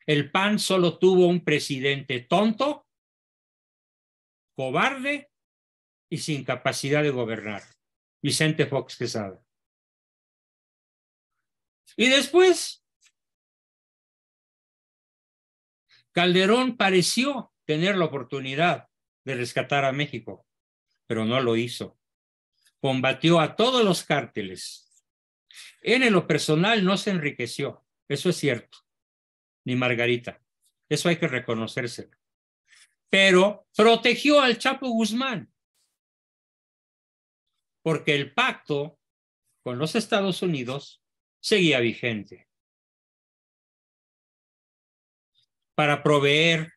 El PAN solo tuvo un presidente tonto, cobarde y sin capacidad de gobernar, Vicente Fox Quesada. Y después, Calderón pareció tener la oportunidad de rescatar a México, pero no lo hizo. Combatió a todos los cárteles. Él en lo personal no se enriqueció, eso es cierto, ni Margarita, eso hay que reconocérselo. Pero protegió al Chapo Guzmán, porque el pacto con los Estados Unidos seguía vigente para proveer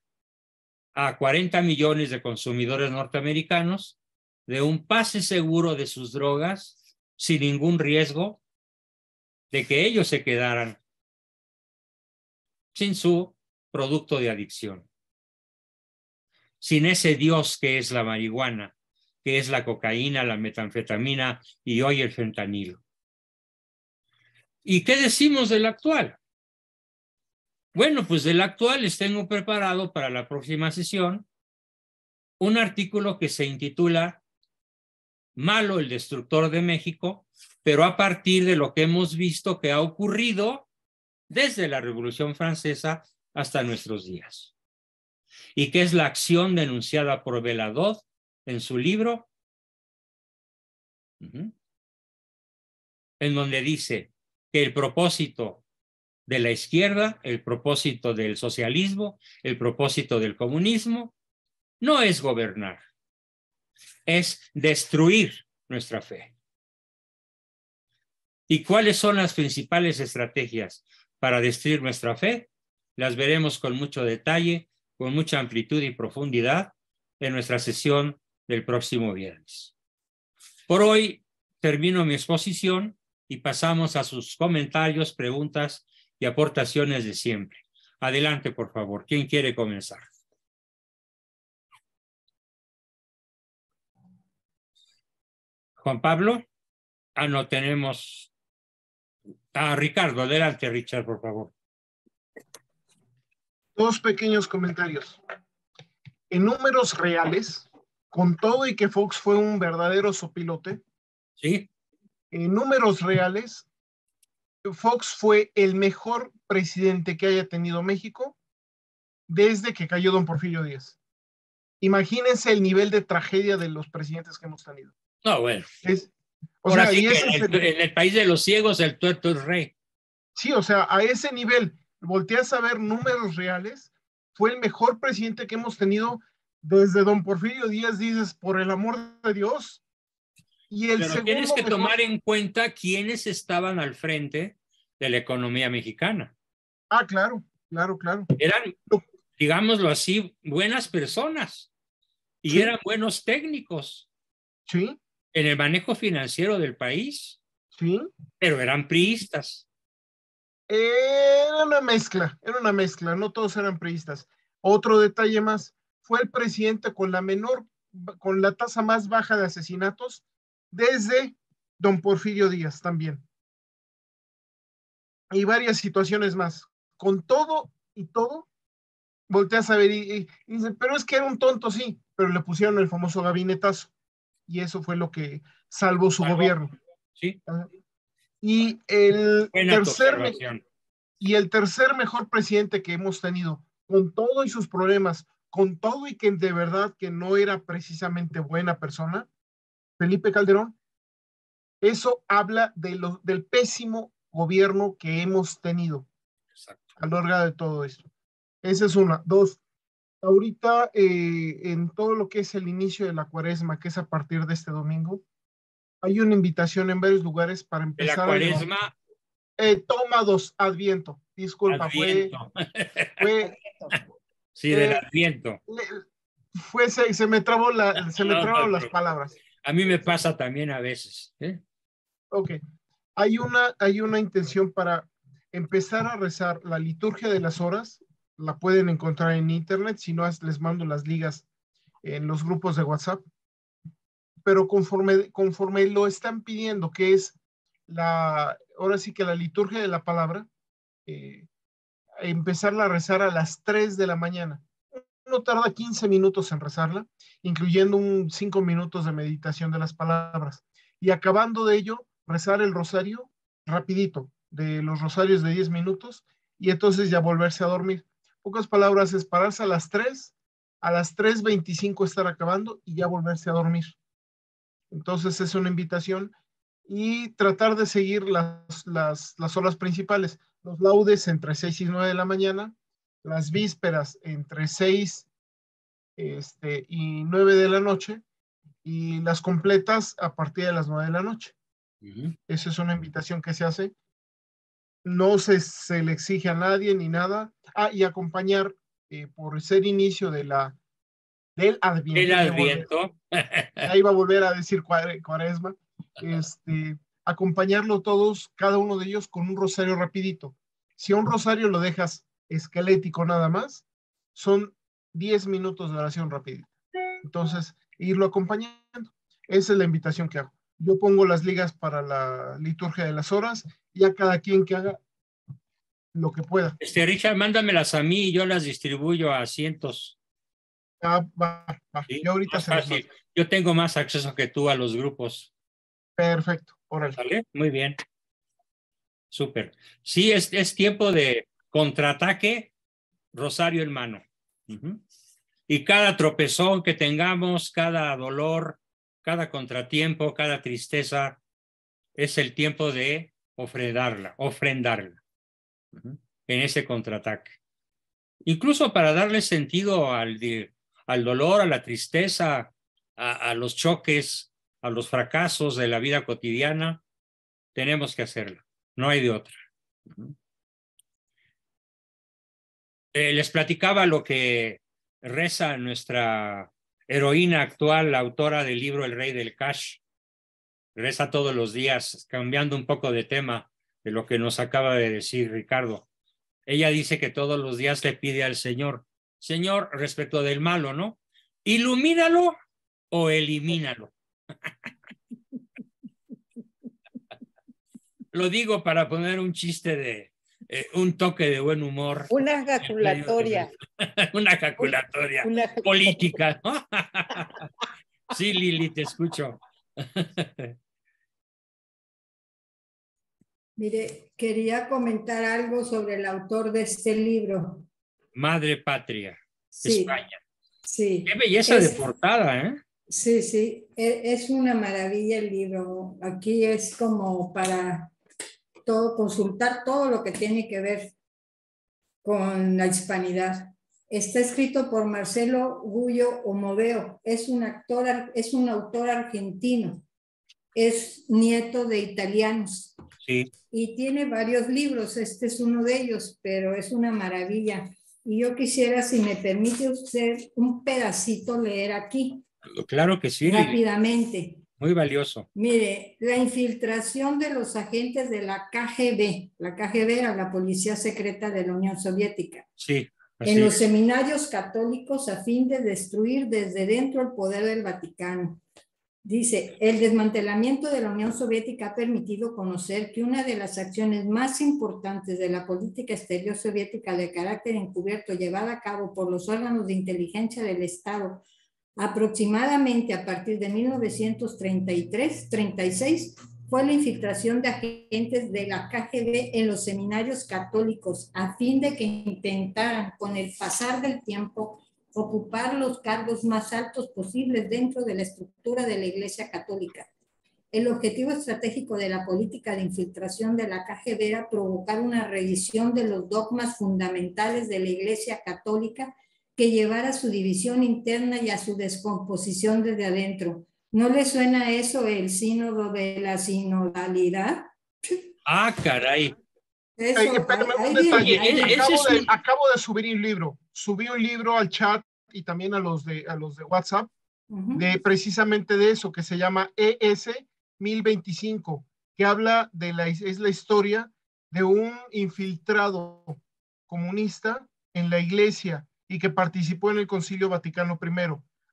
a 40 millones de consumidores norteamericanos de un pase seguro de sus drogas sin ningún riesgo de que ellos se quedaran sin su producto de adicción, sin ese Dios que es la marihuana, que es la cocaína, la metanfetamina y hoy el fentanilo. ¿Y qué decimos del actual? Bueno, pues del actual les tengo preparado para la próxima sesión un artículo que se intitula Malo el destructor de México, pero a partir de lo que hemos visto que ha ocurrido desde la Revolución Francesa hasta nuestros días. Y que es la acción denunciada por Veladot en su libro, en donde dice que el propósito de la izquierda, el propósito del socialismo, el propósito del comunismo, no es gobernar, es destruir nuestra fe. ¿Y cuáles son las principales estrategias para destruir nuestra fe? Las veremos con mucho detalle, con mucha amplitud y profundidad en nuestra sesión del próximo viernes. Por hoy termino mi exposición y pasamos a sus comentarios, preguntas y aportaciones de siempre. Adelante, por favor. ¿Quién quiere comenzar? Juan Pablo. No tenemos. Ricardo, adelante, Richard, por favor. Dos pequeños comentarios. En números reales, con todo y que Fox fue un verdadero sopilote, ¿sí? En números reales, Fox fue el mejor presidente que haya tenido México desde que cayó don Porfirio Díaz. Imagínense el nivel de tragedia de los presidentes que hemos tenido. No, bueno. Ahora sí que en el país de los ciegos el tuerto es rey. Sí, o sea, a ese nivel, volteas a ver números reales, fue el mejor presidente que hemos tenido desde don Porfirio Díaz, dices, por el amor de Dios. Y el Pero tienes que tomar en cuenta quiénes estaban al frente de la economía mexicana. Claro. Eran, digámoslo así, buenas personas y sí, eran buenos técnicos. Sí. En el manejo financiero del país. Sí. Pero eran priistas. Era una mezcla, no todos eran priistas. Otro detalle más, fue el presidente con la tasa más baja de asesinatos desde don Porfirio Díaz también. Y varias situaciones más. Con todo y todo, volteas a ver y dice, pero es que era un tonto, sí, pero le pusieron el famoso gabinetazo. Y eso fue lo que salvó su gobierno. Sí. Y el tercer mejor presidente que hemos tenido, con todo y sus problemas, con todo y que de verdad que no era precisamente buena persona, Felipe Calderón, eso habla del pésimo gobierno que hemos tenido. Exacto. A lo largo de todo esto. Esa es una. Dos, ahorita en todo lo que es el inicio de la cuaresma, que es a partir de este domingo, hay una invitación en varios lugares para empezar ¿la cuaresma? Toma dos, Adviento. Disculpa, Adviento. fue sí, del Adviento. Se me trabaron las palabras. A mí me pasa también a veces. Ok. Hay una intención para empezar a rezar la liturgia de las horas. La pueden encontrar en internet. Si no, les mando las ligas en los grupos de WhatsApp. Pero conforme lo están pidiendo, que es ahora sí que la liturgia de la palabra, empezarla a rezar a las 3 de la mañana. No tarda 15 minutos en rezarla, incluyendo 5 minutos de meditación de las palabras. Y acabando de ello, rezar el rosario rapidito, de los rosarios de 10 minutos, y entonces ya volverse a dormir. Pocas palabras es pararse a las 3:25 estar acabando y ya volverse a dormir. Entonces es una invitación y tratar de seguir las horas principales. Los laudes entre 6 y 9 de la mañana, las vísperas entre 6 y 9 de la noche y las completas a partir de las 9 de la noche. Esa es una invitación que se hace. No se le exige a nadie ni nada. Y acompañar por ser inicio del Adviento. El Adviento. Ahí va a volver a decir cuaresma. Acompañarlo todos, cada uno de ellos, con un rosario rapidito. Si a un rosario lo dejas esquelético nada más, son 10 minutos de oración rapidita. Entonces, irlo acompañando. Esa es la invitación que hago. Yo pongo las ligas para la liturgia de las horas y a cada quien que haga lo que pueda. Richard, mándamelas a mí y yo las distribuyo a cientos. Va. ¿Sí? Yo ahorita más fácil. Yo tengo más acceso que tú a los grupos. Perfecto, órale. ¿Vale? Muy bien. Súper. Sí, es tiempo de contraataque, rosario en mano. Y cada tropezón que tengamos, cada dolor, cada contratiempo, cada tristeza, es el tiempo de ofrendarla en ese contraataque. Incluso para darle sentido al dolor, a la tristeza, a los choques, a los fracasos de la vida cotidiana, tenemos que hacerlo. No hay de otra. Les platicaba lo que reza nuestra heroína actual, la autora del libro El Rey del Cash, reza todos los días, cambiando un poco de tema de lo que nos acaba de decir Ricardo. Ella dice que todos los días le pide al Señor, Señor, respecto del malo, ¿no? Ilumínalo o elimínalo. Lo digo para poner un chiste de un toque de buen humor. Una ejaculatoria. Una ejaculatoria política, ¿no? Sí, Lili, te escucho. Mire, quería comentar algo sobre el autor de este libro. Madre Patria, Sí, España. sí. Qué belleza de portada, ¿eh? Sí, sí, es una maravilla el libro. Aquí es como para todo, consultar todo lo que tiene que ver con la hispanidad. Está escrito por Marcelo Gullo Omoveo. Es un autor argentino. Es nieto de italianos. Sí. Y tiene varios libros. Este es uno de ellos, pero es una maravilla. Y yo quisiera, si me permite usted, un pedacito leer aquí. Claro que sí. Rápidamente. Muy valioso. Mire, la infiltración de los agentes de la KGB. La KGB era la policía secreta de la Unión Soviética. Sí. En los seminarios católicos a fin de destruir desde dentro el poder del Vaticano. Dice, el desmantelamiento de la Unión Soviética ha permitido conocer que una de las acciones más importantes de la política exterior soviética de carácter encubierto llevada a cabo por los órganos de inteligencia del Estado aproximadamente a partir de 1933-36 fue la infiltración de agentes de la KGB en los seminarios católicos a fin de que intentaran con el pasar del tiempo ocupar los cargos más altos posibles dentro de la estructura de la Iglesia Católica. El objetivo estratégico de la política de infiltración de la KGB era provocar una revisión de los dogmas fundamentales de la Iglesia Católica que llevara a su división interna y a su descomposición desde adentro. ¿No le suena eso el sínodo de la sinodalidad? Ah, caray. Espérame, un detalle. Acabo de subir un libro. Subí un libro al chat y también a los de WhatsApp de precisamente de eso, que se llama ES 1025, que habla de es la historia de un infiltrado comunista en la iglesia y que participó en el Concilio Vaticano I.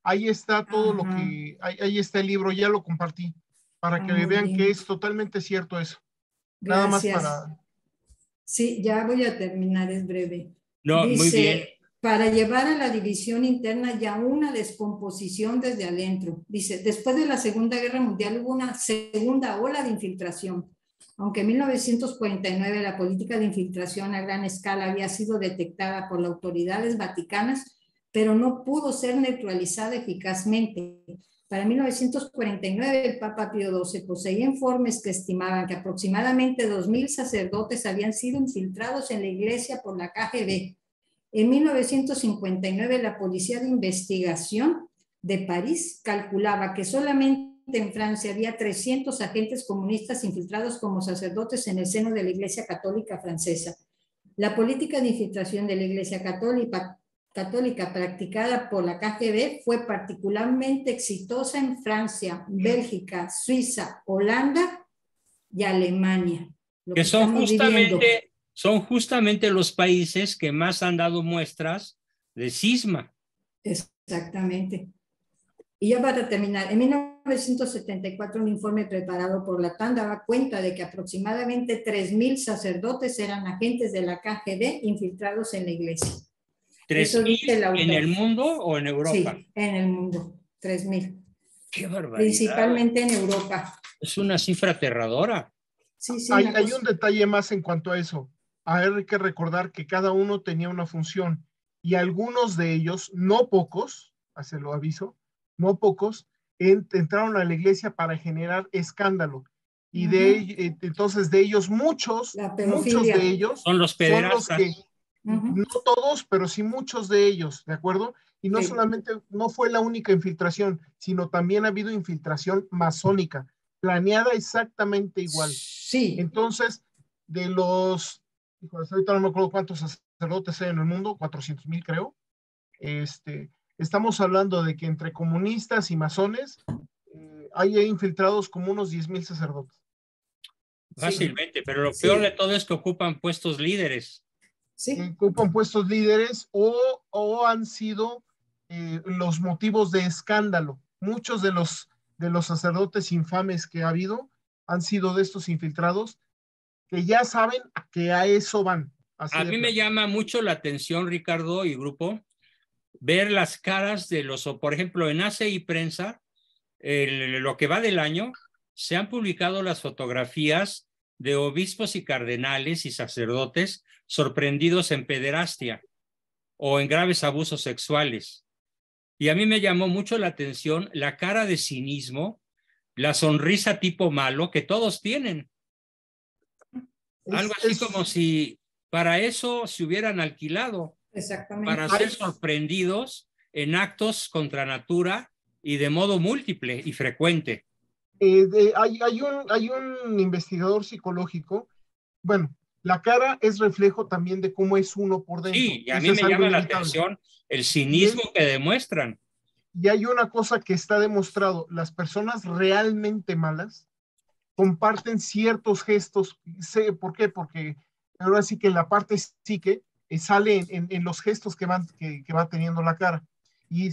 Ahí está todo lo que, ahí está el libro, ya lo compartí, para que vean bien. Que es totalmente cierto eso. Gracias. Nada más para... Sí, ya voy a terminar, es breve. No, dice, muy bien. Para llevar a la división interna y a una descomposición desde adentro. Dice, después de la Segunda Guerra Mundial hubo una segunda ola de infiltración. Aunque en 1949 la política de infiltración a gran escala había sido detectada por las autoridades vaticanas, pero no pudo ser neutralizada eficazmente. Para 1949 el Papa Pío XII poseía informes que estimaban que aproximadamente 2,000 sacerdotes habían sido infiltrados en la iglesia por la KGB. En 1959 la Policía de Investigación de París calculaba que solamente en Francia había 300 agentes comunistas infiltrados como sacerdotes en el seno de la Iglesia Católica francesa. La política de infiltración de la Iglesia Católica practicada por la KGB fue particularmente exitosa en Francia, Bélgica, Suiza, Holanda y Alemania. Que son justamente los países que más han dado muestras de cisma. Exactamente. Y ya para terminar, en 1974 un informe preparado por la TAN daba cuenta de que aproximadamente 3,000 sacerdotes eran agentes de la KGB infiltrados en la iglesia. ¿3,000 en el mundo o en Europa? Sí, en el mundo, 3,000. ¡Qué barbaridad! Principalmente en Europa. Es una cifra aterradora. Sí, hay un detalle más en cuanto a eso. Hay que recordar que cada uno tenía una función y algunos de ellos, no pocos, se lo aviso, no pocos, entraron a la iglesia para generar escándalo. Y entonces de ellos muchos de ellos son los pederastas. No todos, pero sí muchos de ellos, ¿de acuerdo? Y no solamente, no fue la única infiltración, sino también ha habido infiltración masónica, planeada exactamente igual. Sí. Entonces, de los, ahorita no me acuerdo cuántos sacerdotes hay en el mundo, 400,000 creo, estamos hablando de que entre comunistas y masones hay infiltrados como unos 10,000 sacerdotes. Fácilmente, pero lo peor de todo es que ocupan puestos líderes. Sí. Ocupan puestos líderes o han sido los motivos de escándalo. Muchos de los sacerdotes infames que ha habido han sido de estos infiltrados que ya saben que a eso van. A mí me llama mucho la atención, Ricardo y grupo, ver las caras de los, por ejemplo, en ACE y Prensa, lo que va del año, se han publicado las fotografías de obispos y cardenales y sacerdotes sorprendidos en pederastia o en graves abusos sexuales. Y a mí me llamó mucho la atención la cara de cinismo, la sonrisa tipo malo que todos tienen. Algo así como si para eso se hubieran alquilado. Exactamente. Para ser sorprendidos en actos contra natura y de modo múltiple y frecuente. Hay un investigador psicológico, bueno, la cara es reflejo también de cómo es uno por dentro. Sí, y a mí me llama la atención el cinismo que demuestran. Y hay una cosa que está demostrado, las personas realmente malas comparten ciertos gestos. ¿Por qué? Porque ahora sí que la parte psique sale en los gestos que va teniendo la cara. Y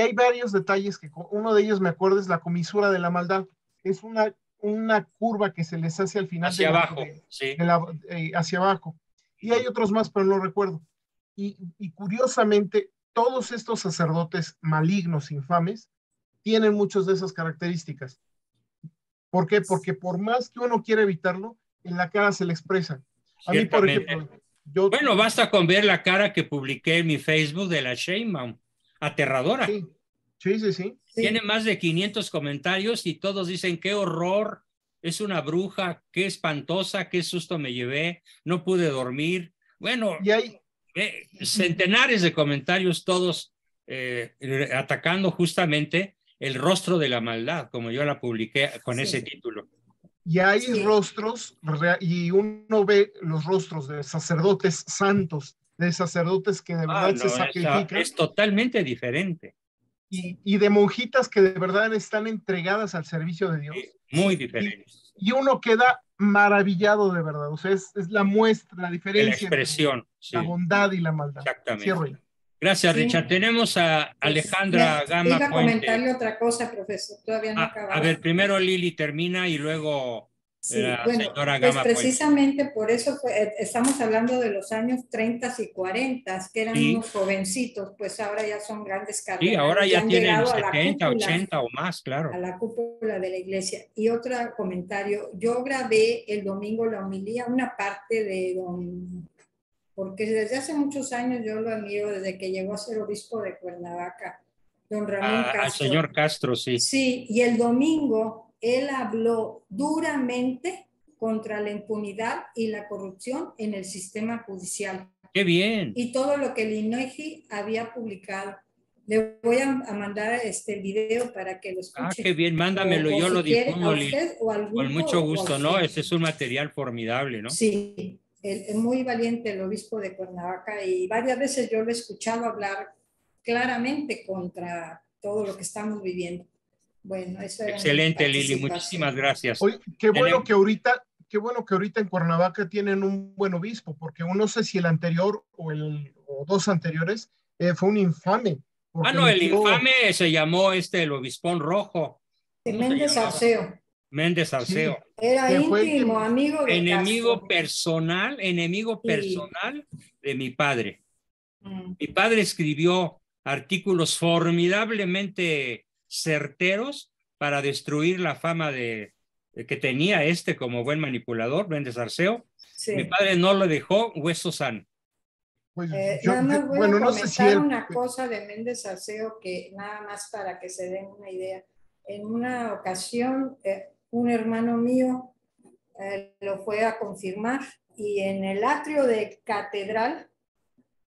hay varios detalles que uno de ellos me acuerdo es la comisura de la maldad. Es una curva que se les hace al final hacia abajo, sí. Hacia abajo. Y hay otros más, pero no recuerdo. Y curiosamente, todos estos sacerdotes malignos, infames, tienen muchas de esas características. ¿Por qué? Porque por más que uno quiera evitarlo, en la cara se le expresa. A mí, por ejemplo, bueno, basta con ver la cara que publiqué en mi Facebook de la Sheinbaum. Aterradora. Sí. Tiene más de 500 comentarios y todos dicen qué horror, es una bruja, qué espantosa, qué susto me llevé, no pude dormir. Bueno, y hay centenares de comentarios, todos atacando justamente el rostro de la maldad, como yo la publiqué con ese título. Y hay rostros, y uno ve los rostros de sacerdotes santos, de sacerdotes que de verdad se sacrifican. Es totalmente diferente. Y de monjitas que de verdad están entregadas al servicio de Dios. Muy diferente. Y uno queda maravillado de verdad. O sea, es la muestra, la diferencia. La expresión. La bondad y la maldad. Exactamente. Gracias, Richard. Tenemos a Alejandra Gama. Iba a comentarle otra cosa, profesor. Todavía no acababa. A ver, primero Lili termina y luego la señora Gama. Pues precisamente por eso estamos hablando de los años 30 y 40, que eran unos jovencitos, pues ahora ya son grandes cardenales. Sí, ahora ya tienen 70, 80 o más, claro. A la cúpula de la iglesia. Y otro comentario, yo grabé el domingo la homilía, una parte de don... Porque desde hace muchos años yo lo admiro, desde que llegó a ser obispo de Cuernavaca, don Ramón Castro. Al señor Castro, sí. Sí, y el domingo él habló duramente contra la impunidad y la corrupción en el sistema judicial. ¡Qué bien! Y todo lo que el INEGI había publicado. Le voy a mandar el video para que lo escuche. ¡Qué bien! Mándamelo, yo lo difundo, Lili. Con mucho gusto, ¿no? Ese es un material formidable, ¿no? Sí, es muy valiente el obispo de Cuernavaca y varias veces yo lo he escuchado hablar claramente contra todo lo que estamos viviendo. Bueno, eso era excelente, Lili, muchísimas gracias. Oye, qué bueno que ahorita en Cuernavaca tienen un buen obispo, porque no sé si el anterior o dos anteriores fue un infame. No, el infame se llamó el obispón rojo. Méndez Arceo. Méndez Arceo. Sí, era íntimo, amigo de enemigo personal de mi padre. Mi padre escribió artículos formidablemente certeros para destruir la fama que tenía como buen manipulador, Méndez Arceo. Sí. Mi padre no lo dejó hueso sano. Pues nada más voy a comentar una cosa de Méndez Arceo que nada más para que se den una idea. En una ocasión, un hermano mío lo fue a confirmar y en el atrio de catedral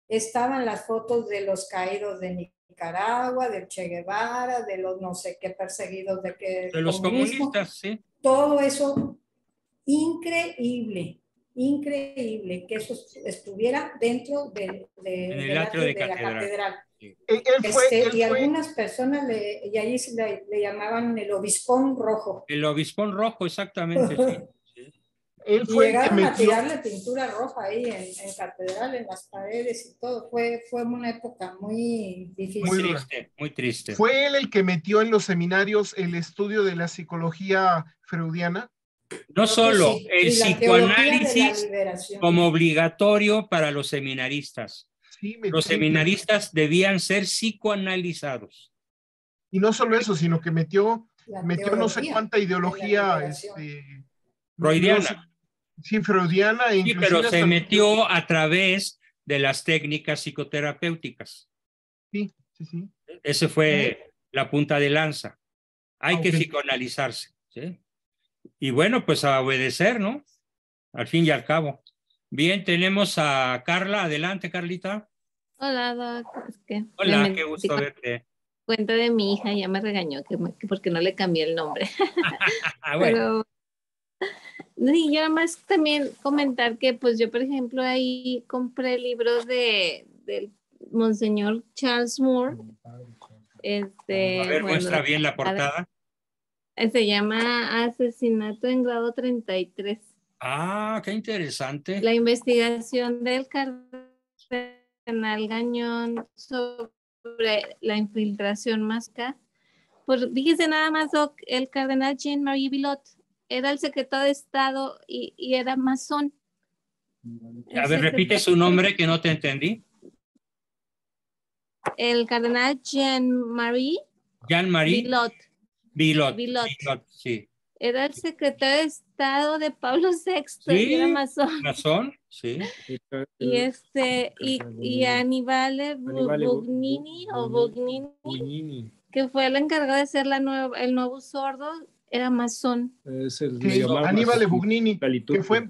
estaban las fotos de los caídos de Nicaragua, del Che Guevara, de los no sé qué perseguidos de los comunistas, sí. Todo eso increíble. increíble que eso estuviera dentro En el atrio de la catedral. catedral. Sí. Y algunas personas y allí le llamaban el obispón rojo. El obispón rojo, exactamente. Sí. Él Y fue el que llegaron a metió, tirarle pintura roja ahí en catedral, en las paredes y todo. Fue una época muy difícil. Muy Muy dura. triste, muy triste. Fue él el que metió en los seminarios el estudio de la psicología freudiana. No Creo solo que sí. el Y la teología de la psicoanálisis liberación. como obligatorio para los seminaristas. Sí, Los sí, seminaristas debían ser psicoanalizados. y no solo eso, sino que metió no sé teología cuánta de la ideología, liberación. no sé, Freudiana. sí, freudiana, e Sí, inclusive pero se hasta metió a través de las técnicas psicoterapéuticas. sí, sí, sí. Ese fue la punta de lanza. Hay que Ok. psicoanalizarse, ¿sí? Y bueno, pues a obedecer, ¿no? Al fin y al cabo. Bien, tenemos a Carla. Adelante, Carlita. Hola, Doc. Es que Hola, qué me gusto di verte. cuenta de mi hija, ya me regañó que porque no le cambié el nombre. Bueno, Pero sí, yo además también comentar que pues yo, por ejemplo, ahí compré libros del Monseñor Charles Moore. a ver, Bueno, muestra bien la portada. se llama Asesinato en grado 33. Ah, qué interesante. La investigación del cardenal Gañón sobre la infiltración masca. Pues fíjese nada más, Doc, el cardenal Jean-Marie Villot era el secretario de Estado y era masón. A ver, repite su nombre que no te entendí. El cardenal Jean-Marie Jean-Marie Villot. Villot, sí. Era el secretario de Estado de Pablo VI y era Sí, masón. razón, sí. Y Aníbal Bugnini o Bugnini, que fue el encargado de ser el nuevo sordo, era masón. Sí, Aníbal Bugnini, que fue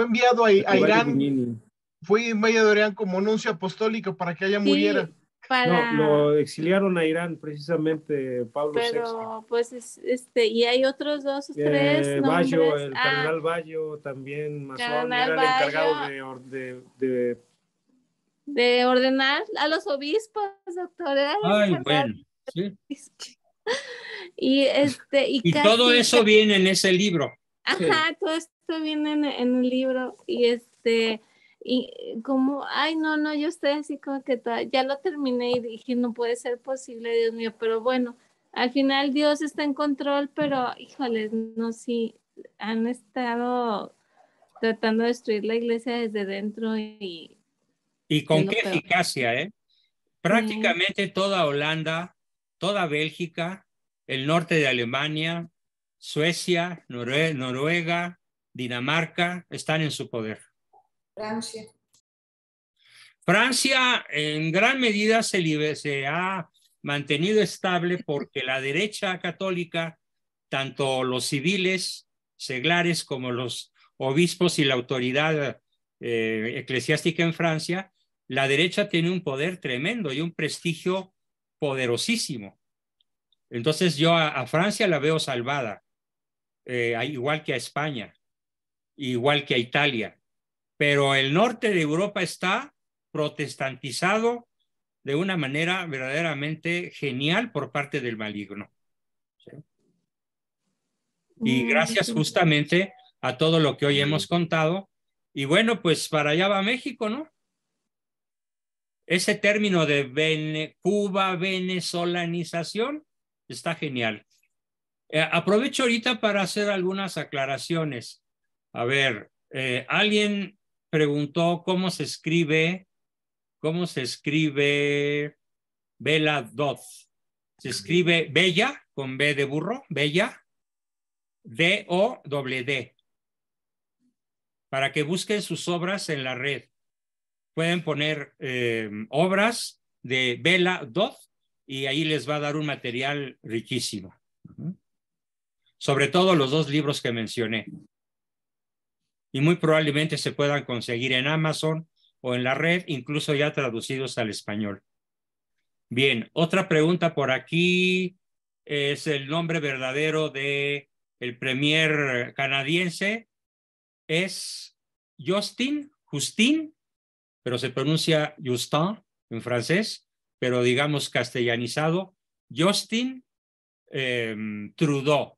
enviado a Irán, fue enviado a Irán como nuncio apostólico para que allá muriera. No, lo exiliaron a Irán precisamente Pablo VI. Pero pues y hay otros dos o tres nombres. Bayo, el cardenal Bayo también masón, era el encargado de ordenar a los obispos, doctor. Ay, bueno, sí. Y casi, todo eso viene en ese libro. Ajá, sí. Todo esto viene en el libro y como, ay, no, yo estoy así como que ya lo terminé y dije, no puede ser posible, Dios mío, pero bueno, al final Dios está en control, pero híjoles, no, sí, han estado tratando de destruir la iglesia desde dentro y con qué eficacia, ¿eh? Prácticamente toda Holanda, toda Bélgica, el norte de Alemania, Suecia, Noruega, Dinamarca, están en su poder. Francia en gran medida se ha mantenido estable porque la derecha católica, tanto los civiles, seglares, como los obispos y la autoridad eclesiástica en Francia, la derecha tiene un poder tremendo y un prestigio poderosísimo. Entonces yo a Francia la veo salvada, igual que a España, igual que a Italia. Pero el norte de Europa está protestantizado de una manera verdaderamente genial por parte del maligno. ¿Sí? Y gracias justamente a todo lo que hoy hemos contado. Y bueno, pues para allá va México, ¿no? Ese término de Cuba venezolanización está genial. Aprovecho ahorita para hacer algunas aclaraciones. A ver, alguien preguntó cómo se escribe Bella Dodd. Se escribe Bella con B de burro, Bella, D-O-D-D. Para que busquen sus obras en la red. Pueden poner obras de Bella Dodd y ahí les va a dar un material riquísimo. Sobre todo los dos libros que mencioné. Y muy probablemente se puedan conseguir en Amazon o en la red, incluso ya traducidos al español. Bien, otra pregunta por aquí es el nombre verdadero de el premier canadiense. Es Justin, pero se pronuncia Justin en francés, pero digamos castellanizado, Justin Trudeau,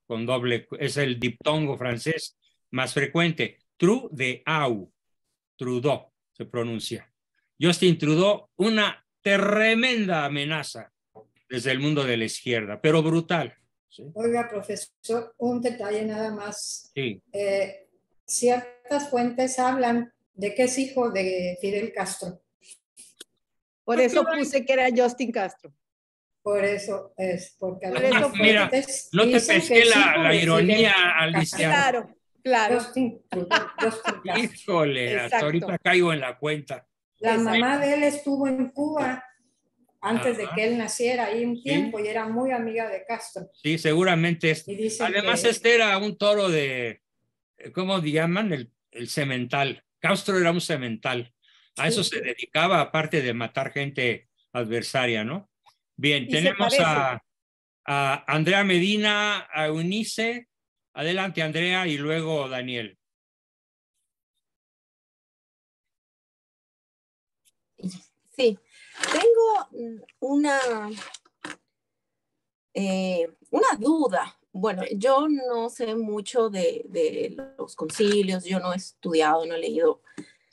con doble, es el diptongo francés más frecuente. Trudeau se pronuncia. Justin Trudeau, una tremenda amenaza desde el mundo de la izquierda, pero brutal. ¿Sí? Oiga, profesor, un detalle nada más. Sí. Ciertas fuentes hablan de que es hijo de Fidel Castro. Por eso puse que era Justin Castro. Por eso es, porque por eso mira, no te pesqué la ironía, Alicia. Claro, claro. Justin Castro. Híjole, hasta ahorita caigo en la cuenta. La mamá de él estuvo en Cuba antes de que él naciera ahí un tiempo y era muy amiga de Castro. Sí, seguramente. Además, este era un toro de, ¿cómo llaman? El semental. Castro era un semental. A eso se dedicaba, aparte de matar gente adversaria, ¿no? Bien, tenemos a Andrea Medina, a Eunice. Adelante, Andrea, y luego Daniel. Sí, tengo una duda. Bueno, yo no sé mucho de los concilios, yo no he estudiado, no he leído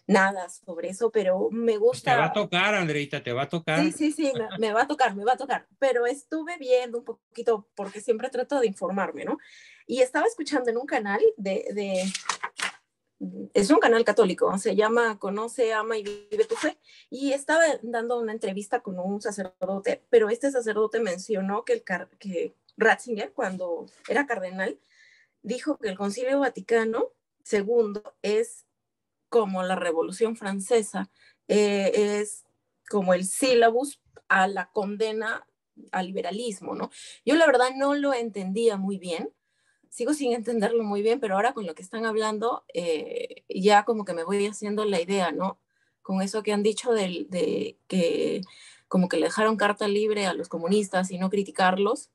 nada sobre eso, pero me gusta... Pues te va a tocar, Andreita, te va a tocar. Sí, me va a tocar, pero estuve viendo un poquito, porque siempre trato de informarme, ¿no? Y estaba escuchando en un canal es un canal católico, se llama Conoce, Ama y Vive tu Fe, y estaba dando una entrevista con un sacerdote, pero este sacerdote mencionó que Ratzinger, cuando era cardenal, dijo que el Concilio Vaticano II es como la Revolución Francesa, es como el sílabus a la condena al liberalismo, ¿no? Yo la verdad no lo entendía muy bien, sigo sin entenderlo muy bien, pero ahora con lo que están hablando, ya como que me voy haciendo la idea, ¿no? Con eso que han dicho de que como que le dejaron carta libre a los comunistas y no criticarlos.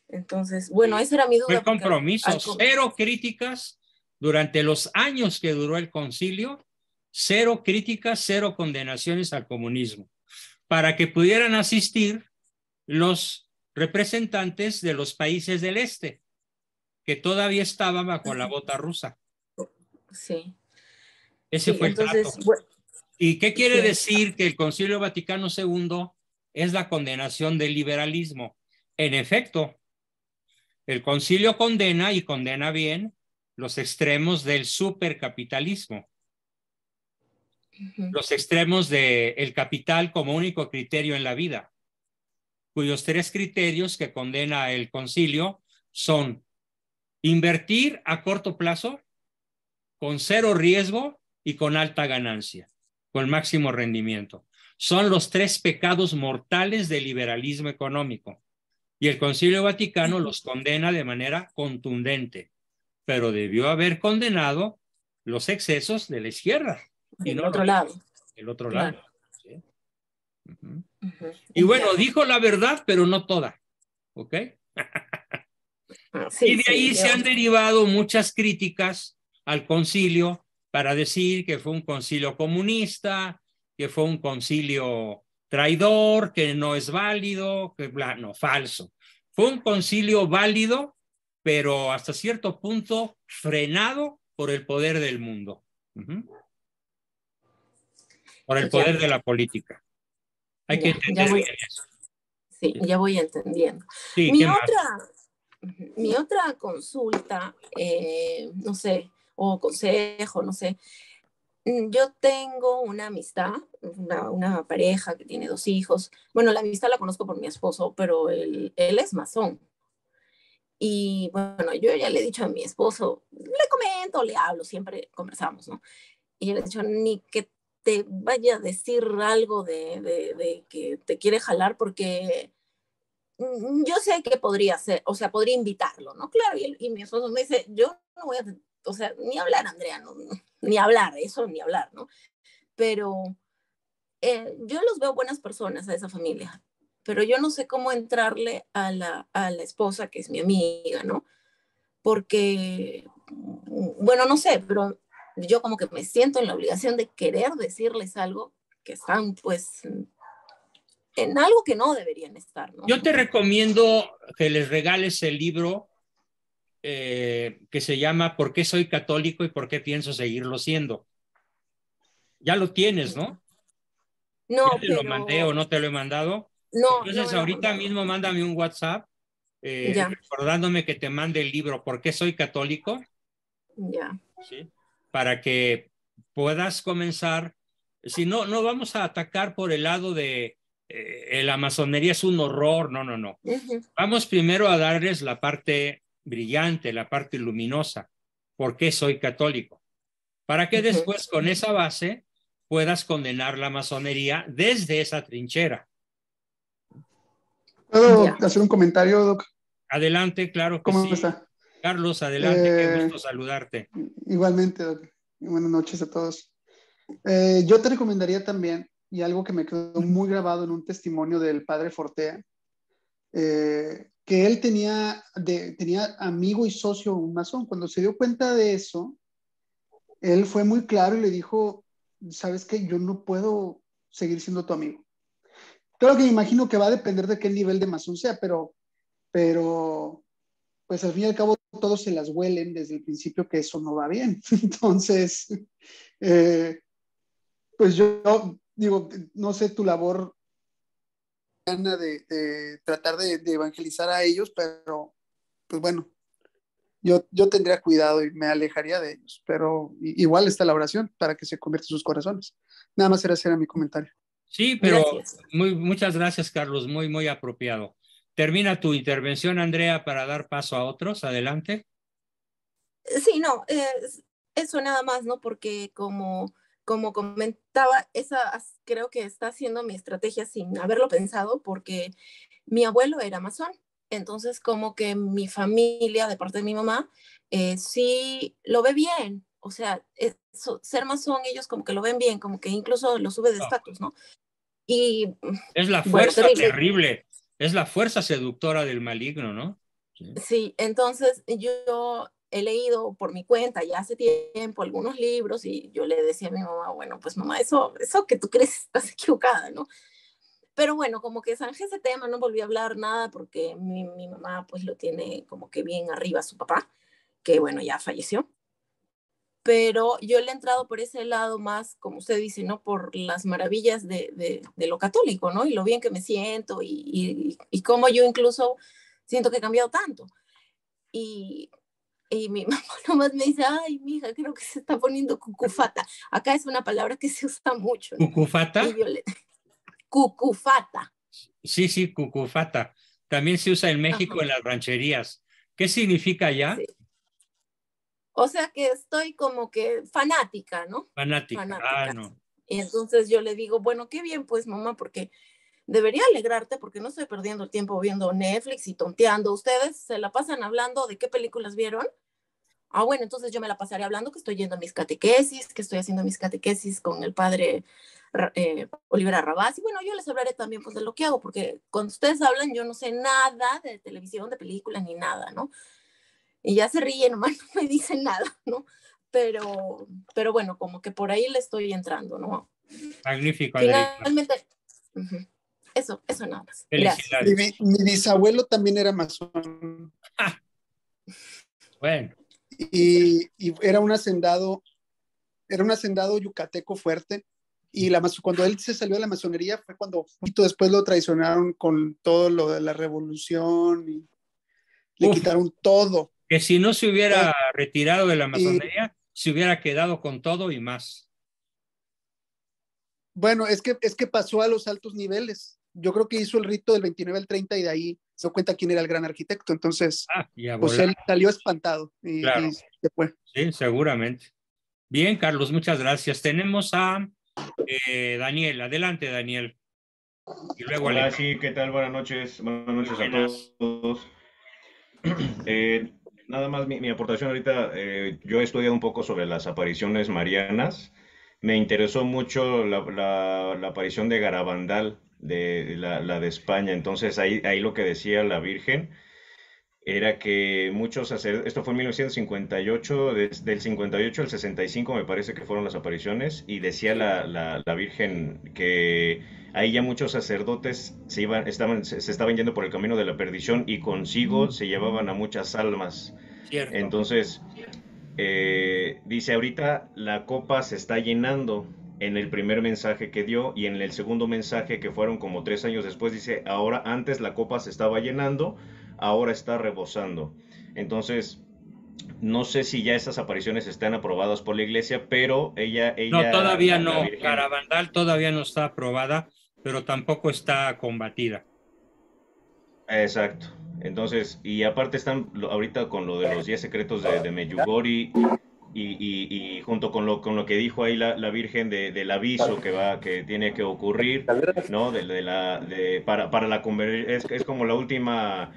Entonces, bueno, esa era mi duda. Fue compromiso, cero críticas durante los años que duró el concilio, cero críticas, cero condenaciones al comunismo, para que pudieran asistir los representantes de los países del este, que todavía estaban bajo la bota rusa. Sí. Ese fue el trato. Bueno, ¿y qué quiere decir que el Concilio Vaticano II es la condenación del liberalismo? En efecto, el concilio condena, y condena bien, los extremos del supercapitalismo. Los extremos del capital como único criterio en la vida, cuyos 3 criterios que condena el concilio son invertir a corto plazo, con 0 riesgo y con alta ganancia, con máximo rendimiento. Son los 3 pecados mortales del liberalismo económico. Y el Concilio Vaticano los condena de manera contundente, pero debió haber condenado los excesos de la izquierda. El otro lado. El otro lado. ¿Sí? Y bueno, dijo la verdad, pero no toda. ¿Ok? Y de ahí se han derivado muchas críticas al concilio para decir que fue un concilio comunista, que fue un concilio traidor, que no es válido, que no, falso. Fue un concilio válido, pero hasta cierto punto frenado por el poder del mundo. Por el poder de la política. Hay que entender bien eso. Sí, ya voy entendiendo. Sí, mi otra consulta, no sé, o consejo, no sé. Yo tengo una amistad, una pareja que tiene 2 hijos. Bueno, la amistad la conozco por mi esposo, pero él es masón. Y bueno, yo ya le he dicho a mi esposo, le comento, le hablo, siempre conversamos, ¿no? Y yo le he dicho, ni que te vaya a decir algo de que te quiere jalar, porque yo sé que podría ser, o sea, podría invitarlo, ¿no? Claro, y mi esposo me dice, yo no voy a, o sea, ni hablar, Andrea, no, ni hablar, eso, ni hablar, ¿no? Pero yo los veo buenas personas a esa familia, pero yo no sé cómo entrarle a la esposa, que es mi amiga, ¿no? Porque bueno, no sé, pero yo como que me siento en la obligación de querer decirles algo que están pues en algo que no deberían estar, ¿no? Yo te recomiendo que les regales el libro que se llama ¿Por qué soy católico y por qué pienso seguirlo siendo? Ya lo tienes, ¿no? No, ¿Ya te lo mandé o pero no te lo he mandado? no Entonces, me lo has ahorita mandado. mismo mándame un WhatsApp Ya, recordándome que te mande el libro ¿Por qué soy católico? ya. ¿Sí? Para que puedas comenzar. Si no, no vamos a atacar por el lado de la masonería es un horror, no, no, no. Ujú, Vamos primero a darles la parte brillante, la parte luminosa. ¿Por qué soy católico? Para que ujú. después, con esa base, puedas condenar la masonería desde esa trinchera. ¿Puedo Ya. hacer un comentario, Doc? Adelante, claro que ¿Cómo sí. está? Carlos, adelante, qué Eh, gusto saludarte. Igualmente, Doc. Buenas noches a todos. Yo te recomendaría también, y algo que me quedó muy grabado en un testimonio del padre Fortea, que él tenía amigo y socio un masón. Cuando se dio cuenta de eso, él fue muy claro y le dijo, ¿sabes qué? Yo no puedo seguir siendo tu amigo. Claro que me imagino que va a depender de qué nivel de masón sea, pero pues al fin y al cabo todos se las huelen desde el principio que eso no va bien. Entonces, eh, pues yo digo, no sé tu labor de tratar de evangelizar a ellos, pero pues bueno, yo tendría cuidado y me alejaría de ellos, pero igual está la oración para que se conviertan sus corazones. Nada más era hacer mi comentario. Sí, pero Gracias. muchas gracias, Carlos, muy, muy apropiado. Termina tu intervención, Andrea, para dar paso a otros. Adelante. Sí, no, eso nada más, ¿no? Porque como comentaba, creo que está haciendo mi estrategia sin haberlo pensado, porque mi abuelo era masón. Entonces, como que mi familia, de parte de mi mamá, sí lo ve bien. O sea, ser masón, ellos como que lo ven bien, como que incluso lo sube de No, estatus, ¿no? Y es la bueno, fuerza terrible. terrible, es la fuerza seductora del maligno, ¿no? Sí. Sí, entonces yo he leído por mi cuenta ya hace tiempo algunos libros y yo le decía a mi mamá, bueno, pues mamá, eso que tú crees estás equivocada, ¿no? Pero bueno, como que zanjé ese tema, no volví a hablar nada porque mi mamá pues lo tiene como que bien arriba su papá, que bueno, ya falleció. Pero yo le he entrado por ese lado más, como usted dice, ¿no? Por las maravillas de lo católico, ¿no? Y lo bien que me siento y cómo yo incluso siento que he cambiado tanto. Y, y mi mamá nomás me dice, ay, mija, creo que se está poniendo cucufata. Acá es una palabra que se usa mucho, ¿no? ¿Cucufata? Y yo le, cucufata. Sí, sí, cucufata. También se usa en México Ajá, en las rancherías. ¿Qué significa allá? sí. O sea que estoy como que fanática, ¿no? Fanática. Ah, Fanática. no. Y entonces yo le digo, bueno, qué bien, pues mamá, porque debería alegrarte porque no estoy perdiendo el tiempo viendo Netflix y tonteando. ¿Ustedes se la pasan hablando de qué películas vieron? Ah, bueno, entonces yo me la pasaré hablando que estoy yendo a mis catequesis, que estoy haciendo mis catequesis con el padre Olivera Rabás. Y bueno, yo les hablaré también pues de lo que hago, porque cuando ustedes hablan yo no sé nada de televisión, de películas, ni nada, ¿no? Y ya se ríen, nomás no me dicen nada, ¿no? Pero bueno, como que por ahí le estoy entrando, ¿no? Magnífico, Andreita. Finalmente, uh-huh, eso nada más. Gracias. Felicidades. Mi bisabuelo también era masón Ah, bueno, y era un hacendado yucateco fuerte. Y cuando él se salió de la masonería fue cuando justo después lo traicionaron con todo lo de la revolución y le uf, quitaron todo, que si no se todo. hubiera retirado de la Y masonería, se hubiera quedado con todo y más. bueno, es que pasó a los altos niveles. Yo creo que hizo el rito del 29 al 30 y de ahí se dio cuenta quién era el gran arquitecto. Entonces, Ah, y a pues volar, él salió espantado y claro. se fue. Sí, seguramente. Bien, Carlos, muchas gracias. Tenemos a Daniel. Adelante, Daniel. Y luego Hola, Alejandro. sí, ¿qué tal? Buenas Muy noches a buenas. todos. Nada más mi aportación ahorita, yo he estudiado un poco sobre las apariciones marianas. Me interesó mucho la aparición de Garabandal, de la de España. Entonces ahí lo que decía la Virgen, era que muchos sacerdotes, esto fue en 1958, del 58 al 65 me parece que fueron las apariciones, y decía la Virgen que ahí ya muchos sacerdotes se estaban yendo por el camino de la perdición y consigo se llevaban a muchas almas. Cierto. Entonces, dice ahorita la copa se está llenando en el primer mensaje que dio, y en el segundo mensaje, que fueron como 3 años después, dice ahora, antes la copa se estaba llenando, ahora está rebosando. Entonces, no sé si ya estas apariciones están aprobadas por la iglesia, pero No, todavía la no. Virgen, Garabandal todavía no está aprobada, pero tampoco está combatida. exacto. Entonces, y aparte están ahorita con lo de los 10 secretos de Medjugorje, y junto con lo que dijo ahí la Virgen del aviso que tiene que ocurrir, ¿no? Para la conversión, es como el último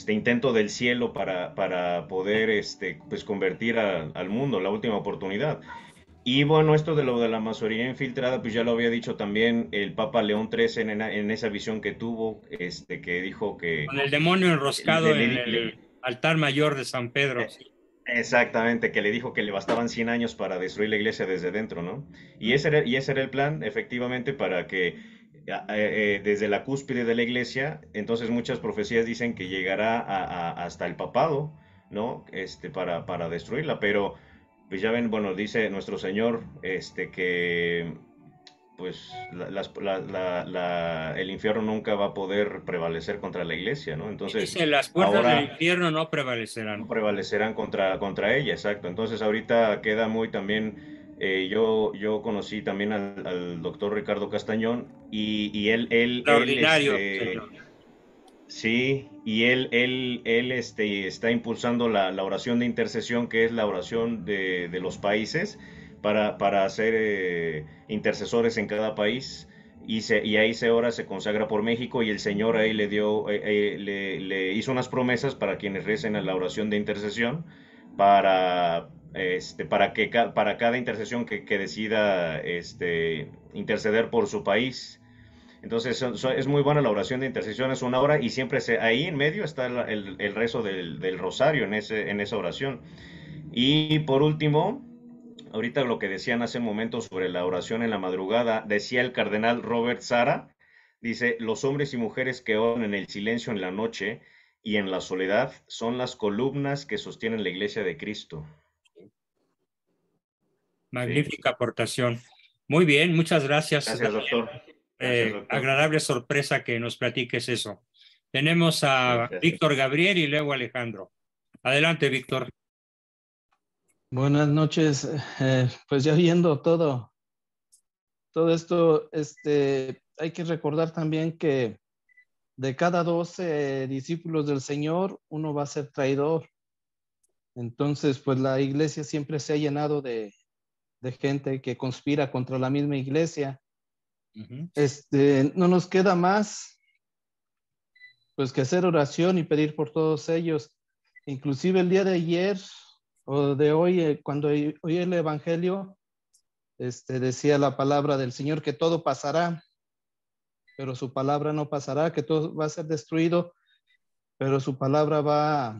intento del cielo para poder pues convertir al mundo, la última oportunidad. Y bueno, esto de lo de la masonería infiltrada, pues ya lo había dicho también el Papa León XIII en esa visión que tuvo, que dijo que Con el demonio enroscado le, en le- el le- altar mayor de San Pedro. eh, exactamente, que le dijo que le bastaban 100 años para destruir la iglesia desde dentro, ¿no? Y ese era el plan, efectivamente, para que desde la cúspide de la iglesia, entonces muchas profecías dicen que llegará hasta el papado, ¿no? Para destruirla, pero pues ya ven, bueno, dice nuestro Señor, que pues el infierno nunca va a poder prevalecer contra la iglesia, ¿no? Y Entonces, dice, las puertas del ahora infierno no prevalecerán. no prevalecerán contra ella, exacto. Entonces ahorita queda muy también, yo conocí también al doctor Ricardo Castañón, y él, Extraordinario, señor. sí, y él está impulsando la oración de intercesión, que es la oración de los países, para ser intercesores en cada país. Y ahí se ora, se consagra por México, y el Señor ahí le hizo unas promesas para quienes recen a la oración de intercesión, para cada intercesión que decida interceder por su país. Entonces es muy buena la oración de intercesión, es una hora, y siempre ahí en medio está el rezo del rosario en esa oración. Y por último, ahorita lo que decían hace un momento sobre la oración en la madrugada, decía el cardenal Robert Sara, dice, los hombres y mujeres que oran en el silencio en la noche y en la soledad son las columnas que sostienen la iglesia de Cristo. Magnífica aportación. Muy bien, muchas gracias. Gracias, doctor. Gracias, doctor. Agradable sorpresa que nos platiques eso. Tenemos a Víctor Gabriel y luego Alejandro. Adelante, Víctor. Buenas noches. Pues ya viendo todo esto, hay que recordar también que de cada 12 discípulos del Señor, uno va a ser traidor. Entonces, pues la iglesia siempre se ha llenado de gente que conspira contra la misma iglesia. No nos queda más pues que hacer oración y pedir por todos ellos. Inclusive el día de ayer o de hoy, cuando oí el evangelio, decía la palabra del Señor que todo pasará, pero su palabra no pasará, que todo va a ser destruido, pero su palabra va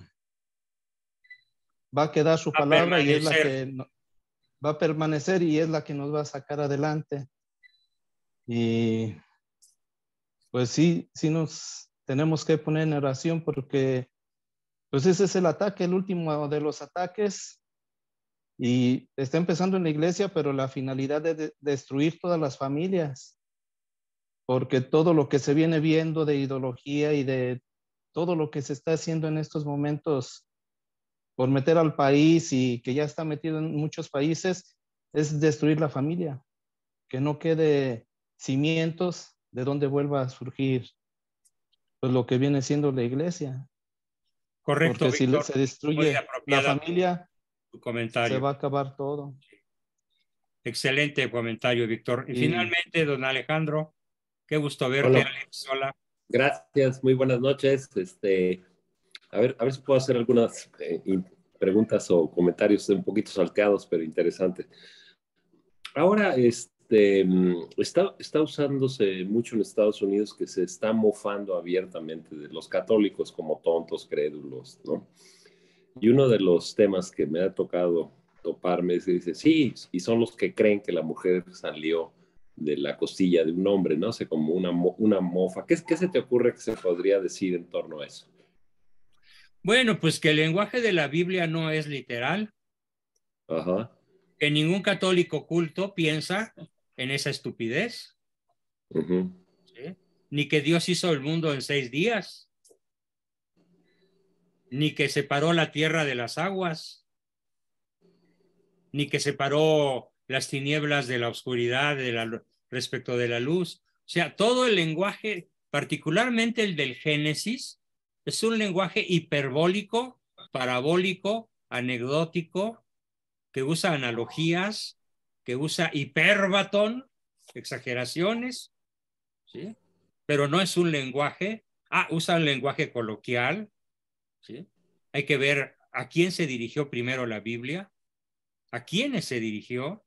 a quedar su palabra, y es la que va a permanecer, y es la que nos va a sacar adelante. Y pues sí nos tenemos que poner en oración, porque pues ese es el ataque, el último de los ataques, y está empezando en la iglesia, pero la finalidad de destruir todas las familias, porque todo lo que se viene viendo de ideología y de todo lo que se está haciendo en estos momentos por meter al país, y que ya está metido en muchos países, es destruir la familia, que no quede cimientos de donde vuelva a surgir pues lo que viene siendo la iglesia. Correcto, porque Víctor, si se destruye la familia, tu comentario. Se va a acabar todo. Excelente comentario, Víctor. Y finalmente, don Alejandro, qué gusto verte. Hola. Alex, hola. Gracias, muy buenas noches. A ver si puedo hacer algunas preguntas o comentarios un poquito salteados, pero interesantes. Ahora, está usándose mucho en Estados Unidos, que se está mofando abiertamente de los católicos como tontos, crédulos, ¿no? Y uno de los temas que me ha tocado toparme es que dice, sí, y son los que creen que la mujer salió de la costilla de un hombre, ¿no? O sea, como una mofa. ¿Qué se te ocurre que se podría decir en torno a eso? Bueno, pues que el lenguaje de la Biblia no es literal. Ajá. Que ningún católico culto piensa en esa estupidez. Uh-huh. ¿Sí? Ni que Dios hizo el mundo en 6 días. Ni que separó la tierra de las aguas. Ni que separó las tinieblas de la oscuridad respecto de la luz. O sea, todo el lenguaje, particularmente el del Génesis, es un lenguaje hiperbólico, parabólico, anecdótico, que usa analogías, que usa hipérbatón, exageraciones, ¿sí? Pero no es un lenguaje, usa un lenguaje coloquial, ¿sí? Hay que ver a quién se dirigió primero la Biblia, a quiénes se dirigió.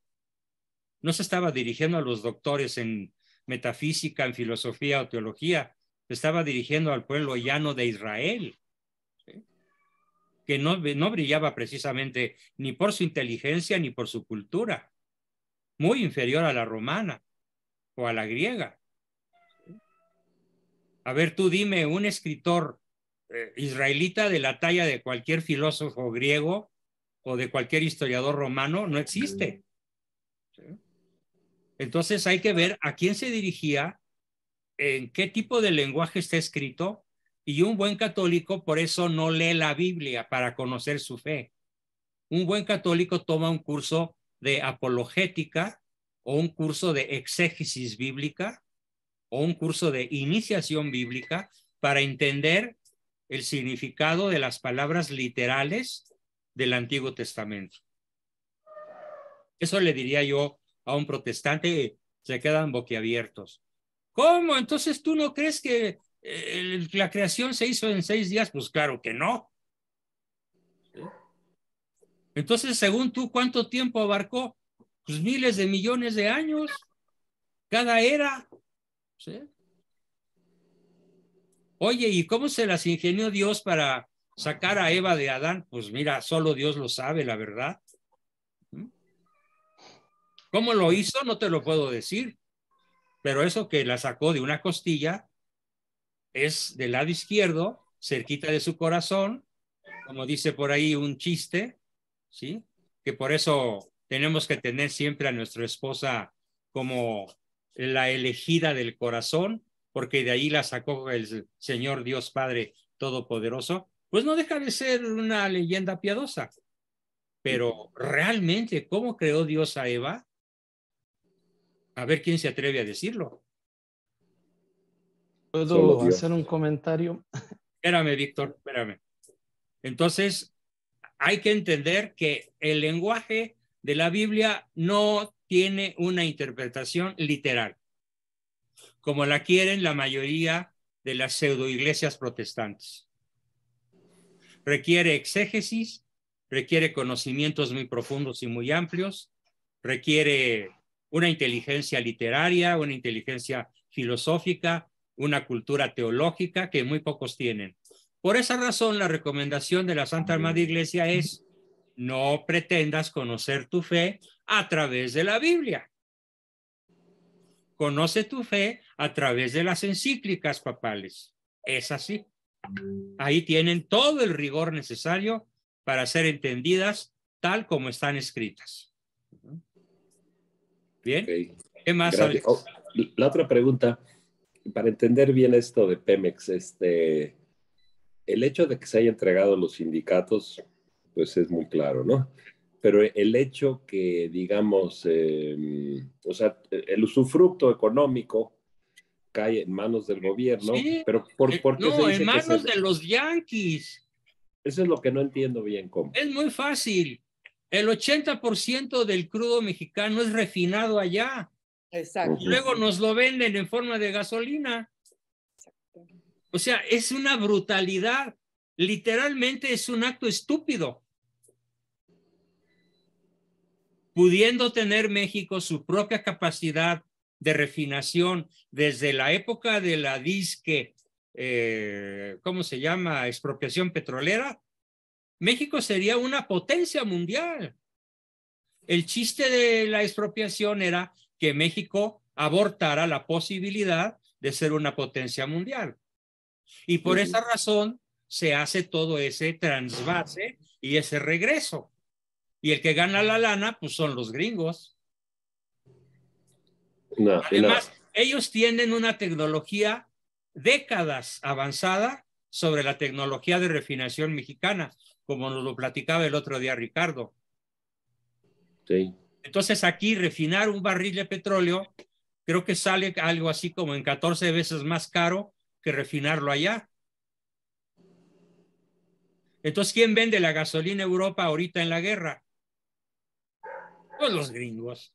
No se estaba dirigiendo a los doctores en metafísica, en filosofía o teología, se estaba dirigiendo al pueblo llano de Israel, ¿sí? Que no brillaba precisamente ni por su inteligencia ni por su cultura, muy inferior a la romana o a la griega. A ver, tú dime un escritor israelita de la talla de cualquier filósofo griego o de cualquier historiador romano, no existe. ¿Sí? Entonces hay que ver a quién se dirigía, en qué tipo de lenguaje está escrito, y un buen católico por eso no lee la Biblia para conocer su fe. Un buen católico toma un curso de apologética o un curso de exégesis bíblica o un curso de iniciación bíblica para entender el significado de las palabras literales del Antiguo Testamento. Eso le diría yo a un protestante, se quedan boquiabiertos. ¿Cómo? Entonces, ¿tú no crees que la creación se hizo en 6 días? Pues claro que no. ¿Sí? Entonces, según tú, ¿cuánto tiempo abarcó? Pues miles de millones de años, cada era. ¿Sí? Oye, ¿y cómo se las ingenió Dios para sacar a Eva de Adán? Pues mira, solo Dios lo sabe, la verdad. ¿Cómo lo hizo? No te lo puedo decir. Pero eso que la sacó de una costilla es del lado izquierdo, cerquita de su corazón, como dice por ahí un chiste, ¿sí? Que por eso tenemos que tener siempre a nuestra esposa como la elegida del corazón, porque de ahí la sacó el Señor Dios Padre Todopoderoso. Pues no deja de ser una leyenda piadosa. Pero realmente, ¿cómo creó Dios a Eva? A ver quién se atreve a decirlo. ¿Puedo hacer un comentario? Espérame, Víctor, espérame. Entonces, hay que entender que el lenguaje de la Biblia no tiene una interpretación literal, como la quieren la mayoría de las pseudoiglesias protestantes. Requiere exégesis, requiere conocimientos muy profundos y muy amplios, requiere una inteligencia literaria, una inteligencia filosófica, una cultura teológica que muy pocos tienen. Por esa razón, la recomendación de la Santa Madre Iglesia es: no pretendas conocer tu fe a través de la Biblia. Conoce tu fe a través de las encíclicas papales. Es así. Ahí tienen todo el rigor necesario para ser entendidas tal como están escritas. Bien. Okay. ¿Qué más? La otra pregunta, para entender bien esto de Pemex, el hecho de que se haya entregado los sindicatos, pues es muy claro, ¿no? Pero el hecho que, digamos, o sea, el usufructo económico cae en manos del gobierno, sí, pero ¿por qué no, se dice en manos de los yanquis? Eso es lo que no entiendo bien cómo. Es muy fácil. El 80% del crudo mexicano es refinado allá. Exacto. Y luego nos lo venden en forma de gasolina. O sea, es una brutalidad. Literalmente es un acto estúpido. pudiendo tener México su propia capacidad de refinación desde la época de la disque, ¿cómo se llama? Expropiación petrolera, México sería una potencia mundial. El chiste de la expropiación era que México abortara la posibilidad de ser una potencia mundial. Y por esa razón se hace todo ese transvase y ese regreso. Y el que gana la lana, pues son los gringos. Además, ellos tienen una tecnología décadas avanzada sobre la tecnología de refinación mexicana, como nos lo platicaba el otro día Ricardo. Sí. Entonces aquí refinar un barril de petróleo creo que sale algo así como en 14 veces más caro que refinarlo allá. Entonces, ¿quién vende la gasolina a Europa ahorita en la guerra? Pues los gringos.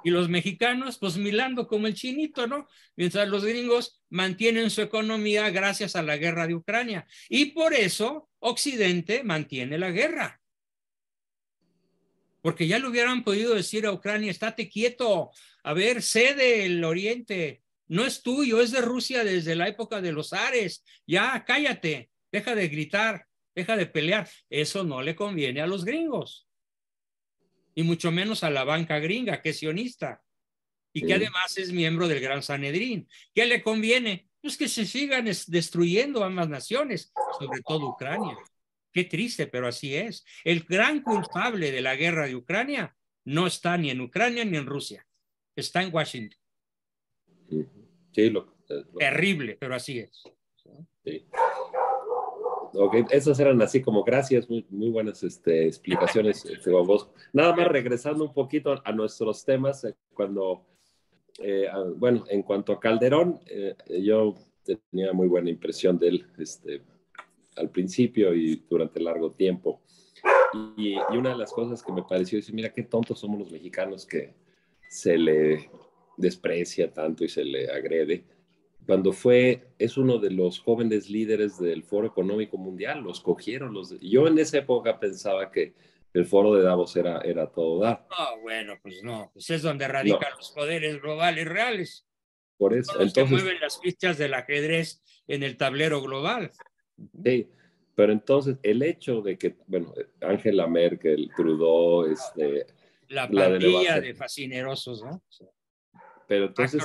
Y los mexicanos, pues milando como el chinito, ¿no? Mientras los gringos mantienen su economía gracias a la guerra de Ucrania. Y por eso Occidente mantiene la guerra. Porque ya le hubieran podido decir a Ucrania, estate quieto, a ver, cede el oriente, no es tuyo, es de Rusia desde la época de los zares, ya cállate, deja de gritar, deja de pelear. Eso no le conviene a los gringos, y mucho menos a la banca gringa, que es sionista, y que además es miembro del Gran Sanedrín. ¿Qué le conviene? Pues que se sigan destruyendo ambas naciones, sobre todo Ucrania. Qué triste, pero así es. El gran culpable de la guerra de Ucrania no está ni en Ucrania ni en Rusia. Está en Washington. Sí, terrible, pero así es. Sí. Okay. Esas eran así como gracias, muy buenas explicaciones, Juan Bosco. Nada más regresando un poquito a nuestros temas, cuando, bueno, en cuanto a Calderón, yo tenía muy buena impresión de él, al principio y durante largo tiempo. Y una de las cosas que me pareció es, mira qué tontos somos los mexicanos que se le desprecia tanto y se le agrede. Cuando es uno de los jóvenes líderes del Foro Económico Mundial, los cogieron. Yo en esa época pensaba que el Foro de Davos era todo dar. No, bueno, pues no, pues es donde radican los poderes globales reales. Por eso, son los que mueven las fichas del ajedrez en el tablero global. Sí, pero entonces el hecho de que, bueno, Angela Merkel, Trudeau, la pandilla de fascinerosos, ¿no? Pero entonces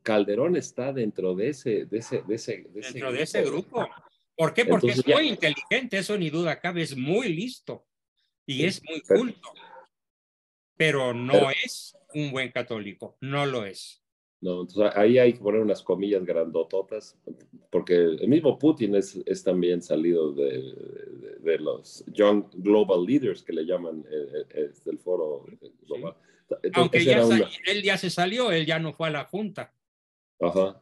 Calderón está dentro de ese grupo. ¿Por qué? Porque entonces, es muy inteligente, eso ni duda cabe, es muy listo y es muy culto, pero no es un buen católico, no lo es. No, entonces ahí hay que poner unas comillas grandototas, porque el mismo Putin es también salido de los Young Global Leaders que le llaman del foro global. Entonces, aunque él ya se salió, él ya no fue a la junta. Ajá.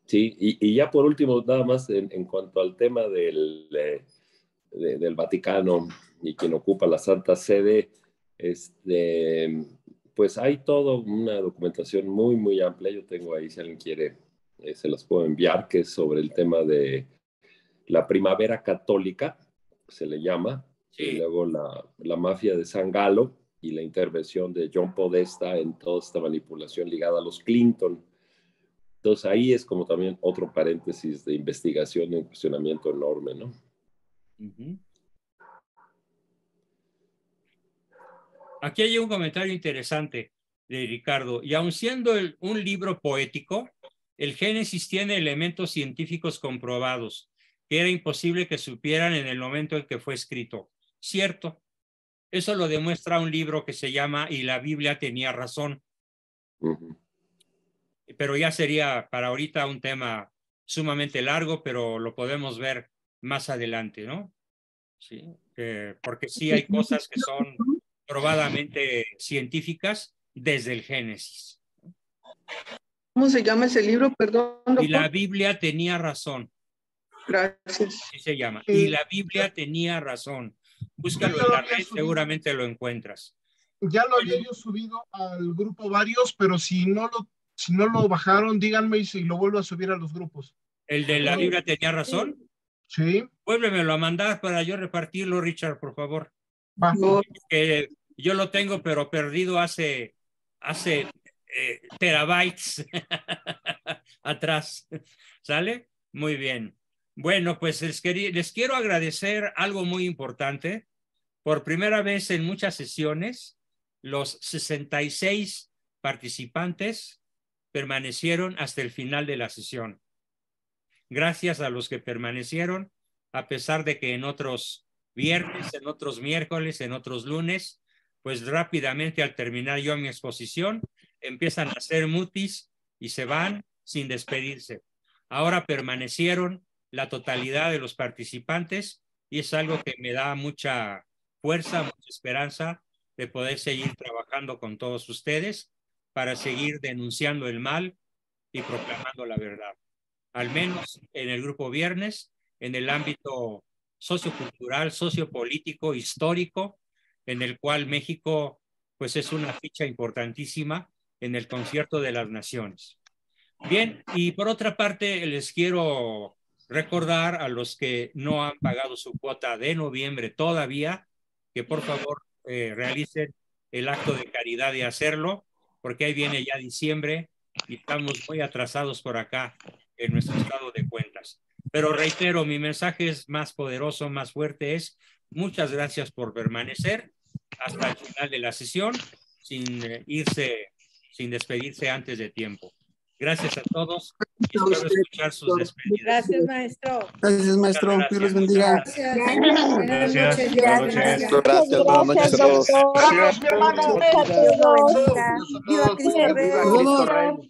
Sí, y ya por último, nada más en cuanto al tema del Vaticano y quien ocupa la Santa Sede, pues hay toda una documentación muy amplia. Yo tengo ahí, si alguien quiere, se las puedo enviar, que es sobre el tema de la primavera católica, se le llama, y luego la mafia de San Galo y la intervención de John Podesta en toda esta manipulación ligada a los Clinton. Entonces ahí es como también otro paréntesis de investigación y cuestionamiento enorme, ¿no? Aquí hay un comentario interesante de Ricardo. Y aun siendo un libro poético, el Génesis tiene elementos científicos comprobados que era imposible que supieran en el momento en que fue escrito. Cierto. Eso lo demuestra un libro que se llama Y la Biblia tenía razón. Pero ya sería para ahorita un tema sumamente largo, pero lo podemos ver más adelante, ¿no? Sí, porque sí hay cosas que son probadamente científicas desde el Génesis. ¿Cómo se llama ese libro? Perdón. Y la Biblia tenía razón. Gracias. Así se llama. Y la Biblia tenía razón. Búscalo en la red, seguramente lo encuentras. Ya lo había yo subido al grupo varios, pero si no lo bajaron, díganme y si lo vuelvo a subir a los grupos. ¿El de la Biblia tenía razón? Sí. Vuélvemelo a mandar para yo repartirlo, Richard, por favor. Yo lo tengo, pero perdido hace terabytes atrás. ¿Sale? Muy bien. Bueno, pues les quiero agradecer algo muy importante. Por primera vez en muchas sesiones, los 66 participantes permanecieron hasta el final de la sesión. Gracias a los que permanecieron, a pesar de que en otros viernes, en otros miércoles, en otros lunes, pues rápidamente al terminar yo mi exposición, empiezan a hacer mutis y se van sin despedirse. Ahora permanecieron la totalidad de los participantes y es algo que me da mucha fuerza, mucha esperanza de poder seguir trabajando con todos ustedes para seguir denunciando el mal y proclamando la verdad. Al menos en el grupo Viernes, en el ámbito sociocultural, sociopolítico, histórico, en el cual México pues es una ficha importantísima en el concierto de las naciones. Bien, y por otra parte les quiero recordar a los que no han pagado su cuota de noviembre todavía, que por favor realicen el acto de caridad de hacerlo, porque ahí viene ya diciembre y estamos muy atrasados por acá en nuestro estado de cuentas. Pero reitero, mi mensaje es más poderoso, más fuerte, es muchas gracias por permanecer hasta el final de la sesión sin despedirse antes de tiempo. Gracias a todos y espero escuchar sus despedidas. Gracias, maestro. Gracias, maestro. Dios los bendiga. Gracias. Gracias. Buenas noches a todos. Gracias. Gracias, hermano. Viva Cristo Rey.